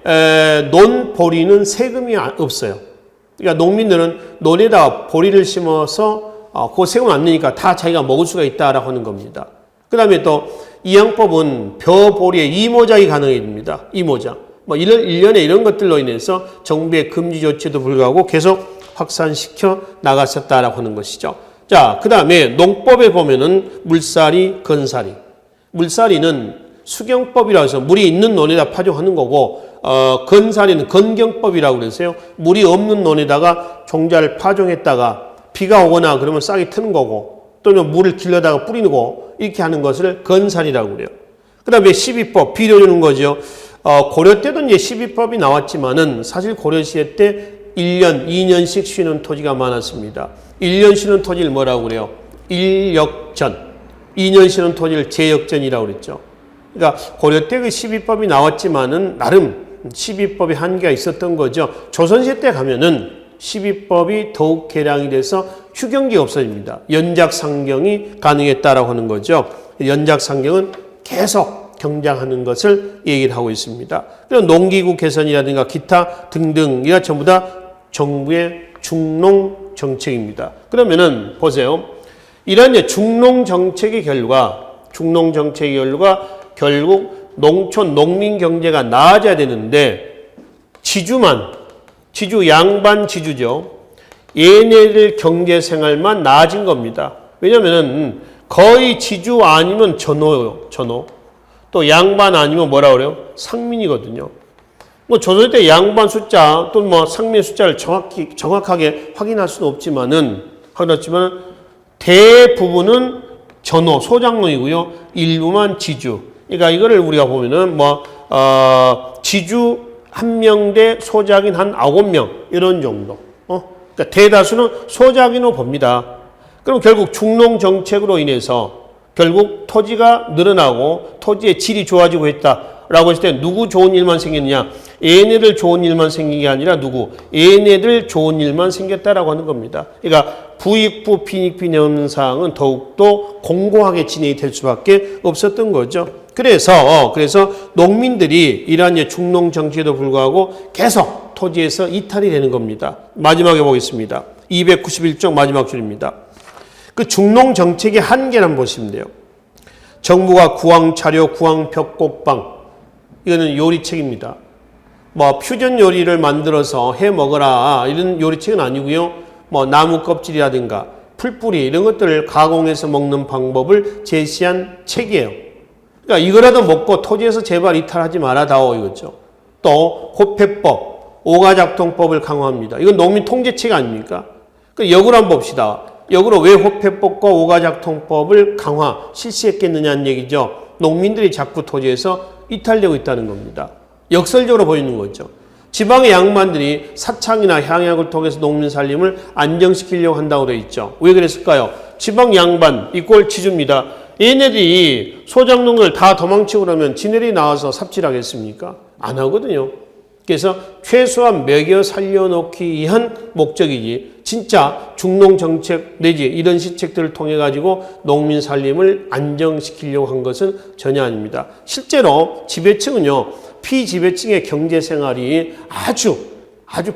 논보리는 세금이 없어요. 그러니까 농민들은 논에다 보리를 심어서 그 세금 안 내니까 다 자기가 먹을 수가 있다라고 하는 겁니다. 그 다음에 또 이양법은 벼보리의 이모작이 가능해 됩니다. 이모작. 뭐 일련의 이런 것들로 인해서 정부의 금지 조치도 불구하고 계속 확산시켜 나갔었다라고 하는 것이죠. 자, 그 다음에 농법에 보면은 물살이, 건살이. 물살이는 수경법이라고 해서 물이 있는 논에다 파종하는 거고, 건살이는 건경법이라고 그래서요. 물이 없는 논에다가 종자를 파종했다가 비가 오거나 그러면 싹이 트는 거고, 또는 물을 길러다가 뿌리고 이렇게 하는 것을 건살이라고 그래요. 그 다음에 12법, 비료주는 거죠. 고려 때도 이제 12법이 나왔지만은 사실 고려 시대 때 1년, 2년씩 쉬는 토지가 많았습니다. 1년 쉬는 토지를 뭐라고 그래요? 일역전. 2년 쉬는 토지를 제역전이라고 그랬죠. 그러니까 고려 때 그 12법이 나왔지만은 나름 12법의 한계가 있었던 거죠. 조선시대 때 가면은 12법이 더욱 개량이 돼서 휴경기가 없어집니다. 연작상경이 가능했다라고 하는 거죠. 연작상경은 계속 경장하는 것을 얘기를 하고 있습니다. 그리고 농기구 개선이라든가 기타 등등 이가 전부 다 정부의 중농 정책입니다. 그러면은 보세요. 이런 중농 정책의 결과 결국 농촌 농민 경제가 나아져야 되는데 지주 양반 지주죠. 얘네들 경제 생활만 나아진 겁니다. 왜냐면은 거의 지주 아니면 전호요. 또 양반 아니면 뭐라 그래요? 상민이거든요. 뭐 조선 때 양반 숫자 또는 뭐 상민 숫자를 정확하게 확인할 수는 없지만은 대부분은 전호, 소장농이고요. 일부만 지주. 그러니까 이거를 우리가 보면은 지주 1명 대 소작인 한 9명 이런 정도. 그러니까 대다수는 소작인으로 봅니다. 그럼 결국 중농 정책으로 인해서 결국 토지가 늘어나고 토지의 질이 좋아지고 했다라고 했을 때 누구 좋은 일만 생겼느냐? 얘네들 좋은 일만 생긴 게 아니라 얘네들 좋은 일만 생겼다라고 하는 겁니다. 그러니까 부익부 빈익빈 현상은 더욱더 공고하게 진행이 될 수밖에 없었던 거죠. 그래서 농민들이 이러한 중농 정책에도 불구하고 계속 토지에서 이탈이 되는 겁니다. 마지막에 보겠습니다. 291쪽 마지막 줄입니다. 그 중농 정책의 한계를 한번 보시면 돼요. 정부가 구황차려, 구황벽곡방 이거는 요리책입니다. 뭐 퓨전 요리를 만들어서 해 먹어라 이런 요리책은 아니고요. 뭐 나무 껍질이라든가 풀뿌리 이런 것들을 가공해서 먹는 방법을 제시한 책이에요. 그러니까 이거라도 먹고 토지에서 제발 이탈하지 말아다오 이거죠. 또 호패법, 오가작동법을 강화합니다. 이건 농민 통제책 아닙니까? 그러니까 역으로 한번 봅시다. 역으로 왜 호패법과 오가작동법을 실시했겠느냐는 얘기죠. 농민들이 자꾸 토지에서 이탈되고 있다는 겁니다. 역설적으로 보이는 거죠. 지방의 양반들이 사창이나 향약을 통해서 농민 살림을 안정시키려고 한다고 되어 있죠. 왜 그랬을까요? 지방 양반 이꼴 지주입니다. 얘네들이 소작농을 다 도망치고 그러면 지네들이 나와서 삽질하겠습니까? 안 하거든요. 그래서 최소한 먹여 살려놓기 위한 목적이지 진짜 중농정책 내지 이런 시책들을 통해 가지고 농민 살림을 안정시키려고 한 것은 전혀 아닙니다. 실제로 지배층은요. 피지배층의 경제생활이 아주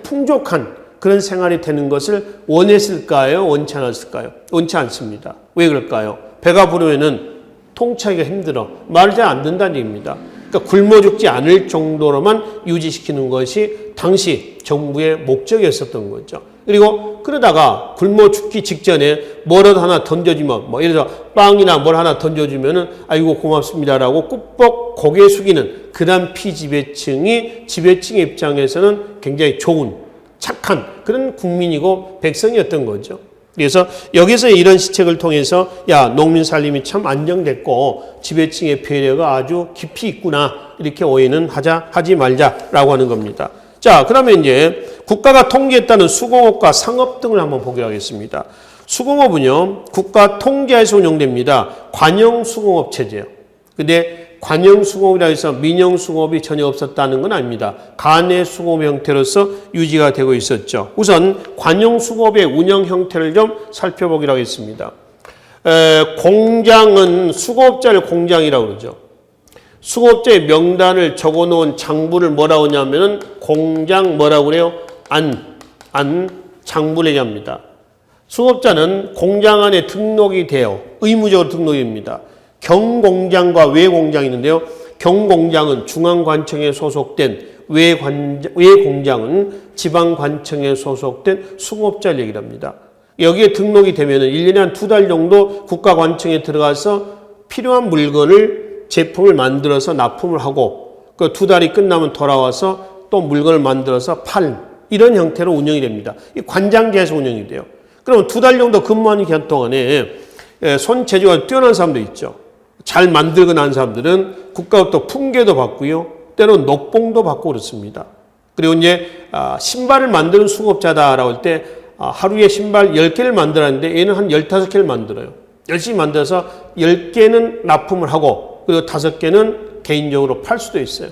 풍족한 그런 생활이 되는 것을 원했을까요? 원치 않았을까요? 원치 않습니다. 왜 그럴까요? 배가 부르면은 통차기가 힘들어. 말을 잘 안 듣는다는 얘기입니다. 그러니까 굶어 죽지 않을 정도로만 유지시키는 것이 당시 정부의 목적이었었던 거죠. 그리고 그러다가 굶어 죽기 직전에 뭐라도 하나 던져주면 예를 들어 빵이나 뭘 하나 던져주면은 아이고 고맙습니다라고 꾹뻑 고개 숙이는 그런 피지배층이 지배층의 입장에서는 굉장히 좋은 착한 그런 국민이고 백성이었던 거죠. 그래서 여기서 이런 시책을 통해서 농민 살림이 참 안정됐고 지배층의 배려가 아주 깊이 있구나 이렇게 오해는 하지 말자라고 하는 겁니다. 자, 그러면 이제 국가가 통제했다는 수공업과 상업 등을 한번 보기로 하겠습니다. 수공업은요, 국가 통제하에서 운영됩니다. 관영 수공업 체제예요. 근데 관영 수공업이라 해서 민영 수공업이 전혀 없었다는 건 아닙니다. 간의 수공업 형태로서 유지가 되고 있었죠. 우선 관영 수공업의 운영 형태를 좀 살펴보기로 하겠습니다. 공장은 수공업자를 공장이라고 그러죠. 수공업자의 명단을 적어놓은 장부를 뭐라고 하냐면은 공장 뭐라고 그래요? 장부를 얘기합니다. 수공업자는 공장 안에 등록이 돼요. 의무적으로 등록입니다. 경공장과 외공장이 있는데요. 경공장은 중앙관청에 소속된, 외공장은 지방관청에 소속된 수공업자를 얘기를 합니다. 여기에 등록이 되면 1년에 한 2달 정도 국가관청에 들어가서 필요한 물건을, 제품을 만들어서 납품을 하고 그 2달이 끝나면 돌아와서 또 물건을 만들어서 이런 형태로 운영이 됩니다. 이 관장제에서 운영이 돼요. 그러면 2달 정도 근무하는 기간 동안에 손재주가 뛰어난 사람도 있죠. 잘 만들고 난 사람들은 국가로부터 품계도 받고요. 때로는 녹봉도 받고 그렇습니다. 그리고 이제 신발을 만드는 수급자다라고 할 때 하루에 신발 10개를 만들었는데 얘는 한 15개를 만들어요. 열심히 만들어서 10개는 납품을 하고 그리고 5개는 개인적으로 팔 수도 있어요.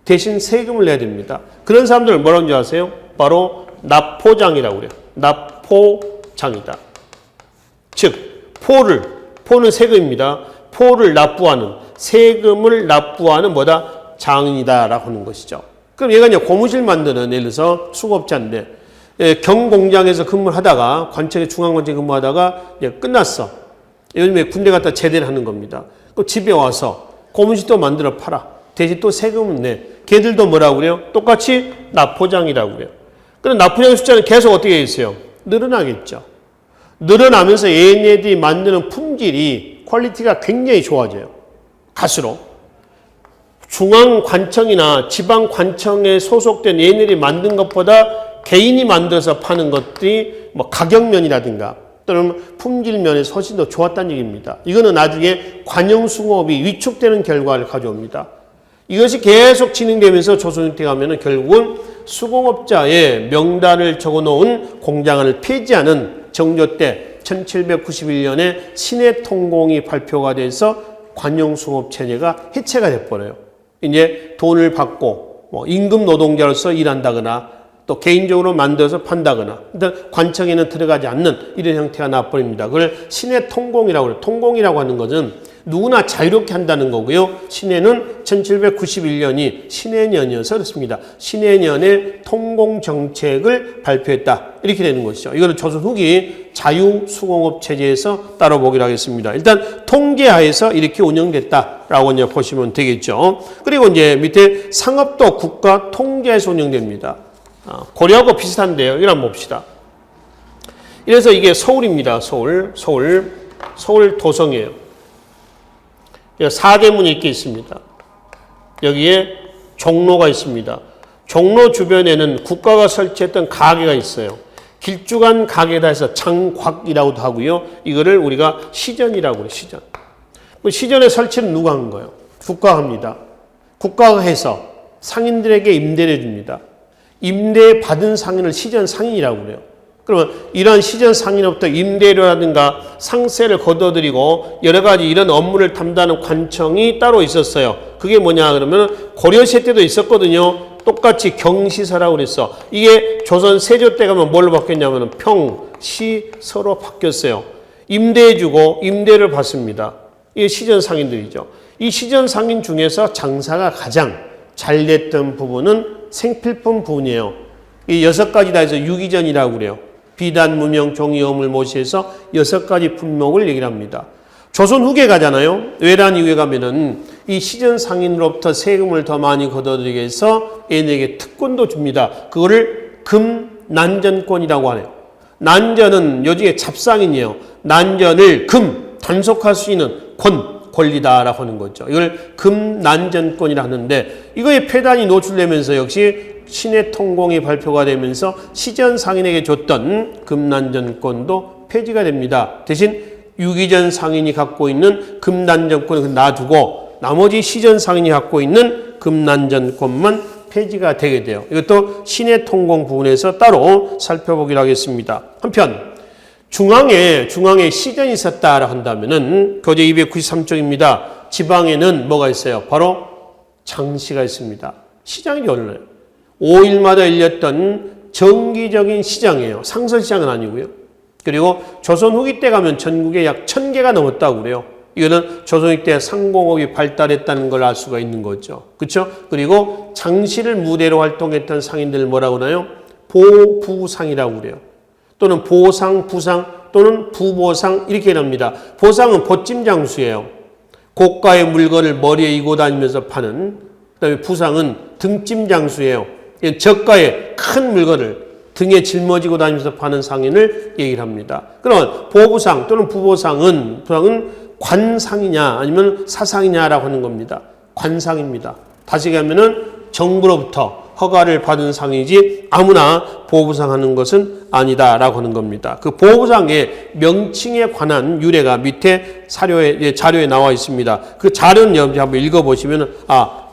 대신 세금을 내야 됩니다. 그런 사람들을 뭐라고 하는지 아세요? 바로 납포장이라고 그래요. 납포장이다. 즉 포는 세금입니다. 포를 납부하는, 세금을 납부하는 뭐다? 장이다라고 하는 것이죠. 그럼 얘가 이제 고무실 만드는, 예를 들어서 수급자인데 경공장에서 근무를 하다가 관청에 중앙관청에 근무하다가 이제 끝났어. 요즘에 군대 갔다 제대를 하는 겁니다. 그럼 집에 와서 고무실도 만들어 팔아. 대신 또 세금은 내. 걔들도 뭐라고 그래요? 똑같이 납포장이라고 그래요. 그럼 납포장의 숫자는 계속 어떻게 있어요? 늘어나겠죠. 늘어나면서 얘네들이 만드는 품질이, 퀄리티가 굉장히 좋아져요. 갈수록. 중앙관청이나 지방관청에 소속된 얘네들이 만든 것보다 개인이 만들어서 파는 것들이 뭐 가격면이라든가 또는 품질면에서 훨씬 더 좋았다는 얘기입니다. 이거는 나중에 관영수공업이 위축되는 결과를 가져옵니다. 이것이 계속 진행되면서 조선시대 가면은 결국은 수공업자의 명단을 적어놓은 공장을 폐지하는 정조 때 1791년에 신해통공이 발표가 돼서 관영수공업 체제가 해체가 돼버려요. 이제 돈을 받고 뭐 임금 노동자로서 일한다거나 또 개인적으로 만들어서 판다거나 일단 관청에는 들어가지 않는 이런 형태가 나버립니다. 그걸 신해통공이라고 그래요. 통공이라고 하는 것은 누구나 자유롭게 한다는 거고요. 신해는 1791년이 신해년이어서 그렇습니다. 신해년에 통공정책을 발표했다. 이렇게 되는 것이죠. 이거는 조선 후기 자유수공업 체제에서 따로 보기로 하겠습니다. 일단 통제하에서 이렇게 운영됐다라고 이제 보시면 되겠죠. 그리고 이제 밑에 상업도 국가 통제에서 운영됩니다. 고려하고 비슷한데요. 이걸 한번 봅시다. 이래서 이게 서울입니다. 서울 도성이에요. 사대문이 이렇게 있습니다. 여기에 종로가 있습니다. 종로 주변에는 국가가 설치했던 가게가 있어요. 길쭉한 가게다 해서 장곽이라고도 하고요. 이거를 우리가 시전이라고 해요. 시전. 시전의 설치는 누가 한 거예요? 국가가 합니다. 국가가 해서 상인들에게 임대를 해줍니다. 임대 받은 상인을 시전 상인이라고 그래요. 그러면 이런 시전 상인으로부터 임대료라든가 상세를 거둬들이고 여러 가지 이런 업무를 담당하는 관청이 따로 있었어요. 그게 뭐냐 그러면 고려시대 때도 있었거든요. 똑같이 경시서라고 그랬어. 이게 조선 세조 때 가면 뭘로 바뀌었냐면 평, 시, 서로 바뀌었어요. 임대해주고 임대를 받습니다. 이게 시전 상인들이죠. 이 시전 상인 중에서 장사가 가장 잘 됐던 부분은 생필품 부분이에요. 이 6가지 다 해서 유기전이라고 그래요. 비단, 무명, 종이, 어물, 모시에서 6가지 품목을 얘기를 합니다. 조선 후기에 가잖아요. 외란 이후에 가면은 이 시전 상인으로부터 세금을 더 많이 걷어들이기 위해서 얘네에게 특권도 줍니다. 그거를 금난전권이라고 하네요. 난전은 요즘에 잡상인이에요. 난전을 단속할 수 있는 권리다라고 하는 거죠. 이걸 금난전권이라 하는데 이거에 폐단이 노출되면서 역시 신해통공이 발표가 되면서 시전 상인에게 줬던 금난전권도 폐지가 됩니다. 대신 유기전 상인이 갖고 있는 금난전권을 놔두고 나머지 시전 상인이 갖고 있는 금난전권만 폐지가 되게 돼요. 이것도 시내통공 부분에서 따로 살펴보기로 하겠습니다. 한편 중앙에 시전이 있었다라 한다면은 교재 293쪽입니다. 지방에는 뭐가 있어요? 바로 장시가 있습니다. 시장이 열려요. 5일마다 열렸던 정기적인 시장이에요. 상설시장은 아니고요. 그리고 조선 후기 때 가면 전국에 약 1000개가 넘었다고 그래요. 이거는 조선 후기 때 상공업이 발달했다는 걸 알 수가 있는 거죠. 그렇죠? 그리고 장시를 무대로 활동했던 상인들 뭐라고 하나요? 보부상이라고 그래요. 또는 보상, 부상 또는 부보상 이렇게 합니다. 보상은 보찜 장수예요. 고가의 물건을 머리에 이고 다니면서 파는. 그다음에 부상은 등찜 장수예요. 저가의 큰 물건을 등에 짊어지고 다니면서 파는 상인을 얘기를 합니다. 그럼 보부상 또는 부보상은 관상이냐 아니면 사상이냐라고 하는 겁니다. 관상입니다. 다시 얘기하면은 정부로부터 허가를 받은 상이지 아무나 보부상 하는 것은 아니다라고 하는 겁니다. 그 보부상의 명칭에 관한 유래가 밑에 자료에 나와 있습니다. 그 자료는 여러분이 한번 읽어보시면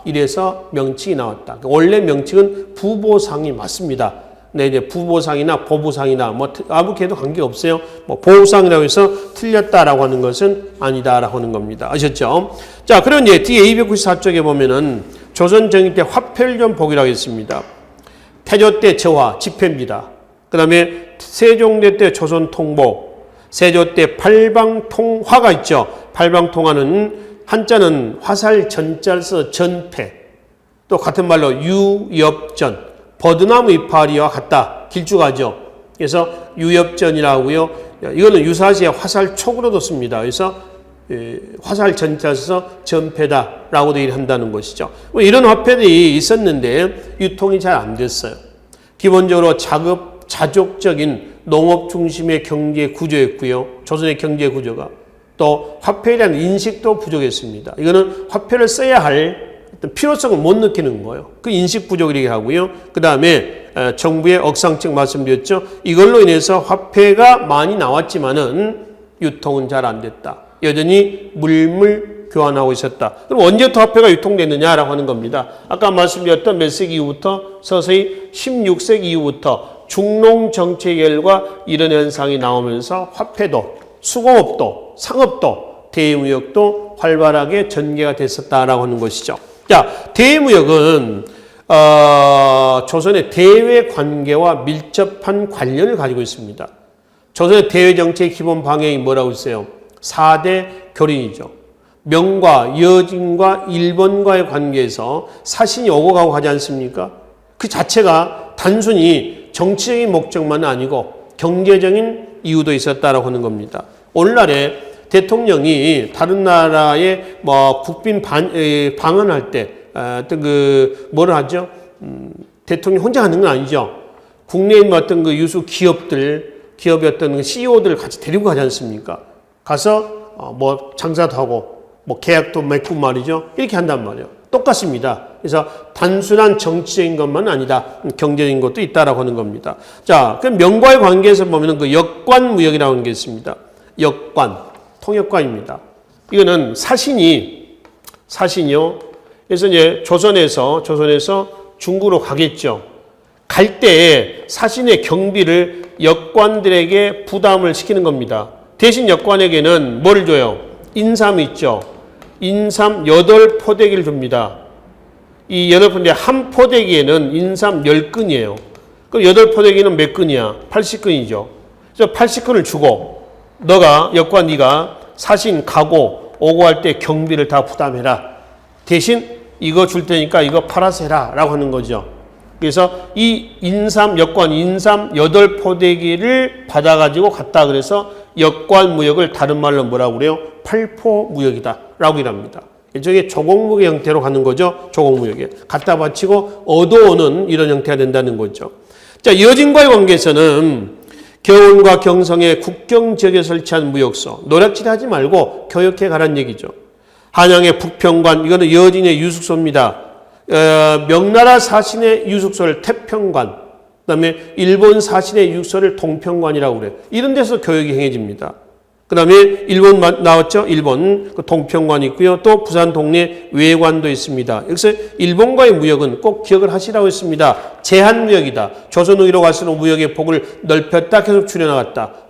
이래서 명칭이 나왔다. 원래 명칭은 부보상이 맞습니다. 네, 이제 부보상이나 보부상이나 아무개도 관계없어요. 보부상이라고 해서 틀렸다라고 하는 것은 아니다라고 하는 겁니다. 아셨죠? 자, 그럼 이제 뒤에 294쪽에 보면은 조선 정기 때 화폐를 좀 보기로 하겠습니다. 태조 때 저화, 지폐입니다. 그 다음에 세종대 때 조선 통보, 세조 때 팔방통화가 있죠. 팔방통화는 한자는 화살 전자를 써 전패, 또 같은 말로 유엽전, 버드나무 이파리와 같다. 길쭉하죠. 그래서 유엽전이라고 하고요. 이거는 유사시에 화살촉으로도 씁니다. 그래서 화살 전자를 써서 전패다라고도 한다는 것이죠. 이런 화폐들이 있었는데 유통이 잘 안 됐어요. 기본적으로 자족적인 농업 중심의 경제 구조였고요. 조선의 경제 구조가. 또 화폐에 대한 인식도 부족했습니다. 이거는 화폐를 써야 할 어떤 필요성을 못 느끼는 거예요. 그 인식 부족이라고 하고요. 그 다음에 정부의 억상책 말씀드렸죠. 이걸로 인해서 화폐가 많이 나왔지만은 유통은 잘 안 됐다. 여전히 물물 교환하고 있었다. 그럼 언제부터 화폐가 유통됐느냐라고 하는 겁니다. 아까 말씀드렸던 몇 세기 이후부터 서서히 16세기 이후부터 중농 정책 결과 이런 현상이 나오면서 화폐도 수공업도 상업도 대무역도 활발하게 전개가 됐었다라고 하는 것이죠. 자, 대무역은 조선의 대외 관계와 밀접한 관련을 가지고 있습니다. 조선의 대외 정책의 기본 방향이 뭐라고 있어요? 4대 교린이죠. 명과 여진과 일본과의 관계에서 사신이 오고 가고 하지 않습니까? 그 자체가 단순히 정치적인 목적만은 아니고 경제적인 이유도 있었다라고 하는 겁니다. 오늘날에 대통령이 다른 나라에 국빈 방한할 때 어떤 뭐를 하죠? 대통령이 혼자 하는 건 아니죠. 국내에 있는 어떤 유수 기업의 어떤 CEO들을 같이 데리고 가지 않습니까? 가서 장사도 하고 계약도 맺고 말이죠. 이렇게 한단 말이에요. 똑같습니다. 그래서 단순한 정치적인 것만 아니다. 경제적인 것도 있다라고 하는 겁니다. 자, 그럼 명과의 관계에서 보면은 그 역관 무역이라고 하는 게 있습니다. 역관, 통역관입니다. 이거는 사신이요. 그래서 이제 조선에서 중국으로 가겠죠. 갈 때 사신의 경비를 역관들에게 부담을 시키는 겁니다. 대신 역관에게는 뭘 줘요? 인삼이 있죠. 인삼 8포대기를 줍니다. 이 8포대기 한 포대기에는 인삼 10근이에요. 그럼 8포대기는 몇 근이야? 80근이죠. 그래서 80근을 주고 너가 네가 사신 가고 오고 할 때 경비를 다 부담해라. 대신 이거 줄 테니까 이거 팔아서 해라 라고 하는 거죠. 그래서 이 인삼 8포대기를 받아가지고 갔다 그래서 역관 무역을 다른 말로 뭐라고 그래요? 팔포무역이다 라고 일합니다. 일종의 조공무역 형태로 가는 거죠. 조공무역에. 갖다 바치고 얻어오는 이런 형태가 된다는 거죠. 자, 여진과의 관계에서는 겨울과 경성의 국경 지역에 설치한 무역소. 노략질 하지 말고 교역해 가란 얘기죠. 한양의 북평관, 이거는 여진의 유숙소입니다. 명나라 사신의 유숙소를 태평관, 그 다음에 일본 사신의 유숙소를 동평관이라고 그래요. 이런 데서 교역이 행해집니다. 그 다음에 일본 나왔죠? 일본 그 동평관 있고요. 또 부산 동네 외관도 있습니다. 여기서 일본과의 무역은 꼭 기억을 하시라고 했습니다. 제한무역이다. 조선 후기로 갈수록 무역의 폭을 넓혔다. 계속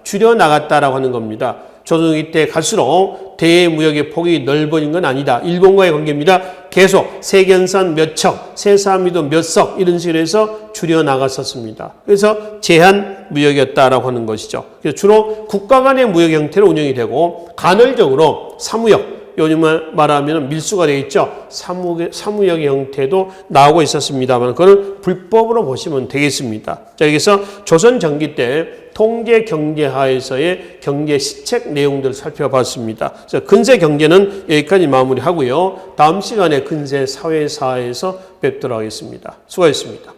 줄여나갔다라고 하는 겁니다. 조선 후기 때 갈수록 대무역의 폭이 넓어진 건 아니다. 일본과의 관계입니다. 계속 세견산 몇 척, 세사미도 몇 석 이런 식으로 해서 줄여나갔었습니다. 그래서 제한무역이었다라고 하는 것이죠. 그래서 주로 국가 간의 무역 형태로 운영이 되고 간헐적으로 사무역, 요즘 말하면 밀수가 되겠죠. 사무역의 형태도 나오고 있었습니다만 그걸 불법으로 보시면 되겠습니다. 자, 여기서 조선 전기 때 통제 경제하에서의 경제 시책 내용들을 살펴봤습니다. 그래서 근세 경제는 여기까지 마무리하고요. 다음 시간에 근세 사회사에서 뵙도록 하겠습니다. 수고하셨습니다.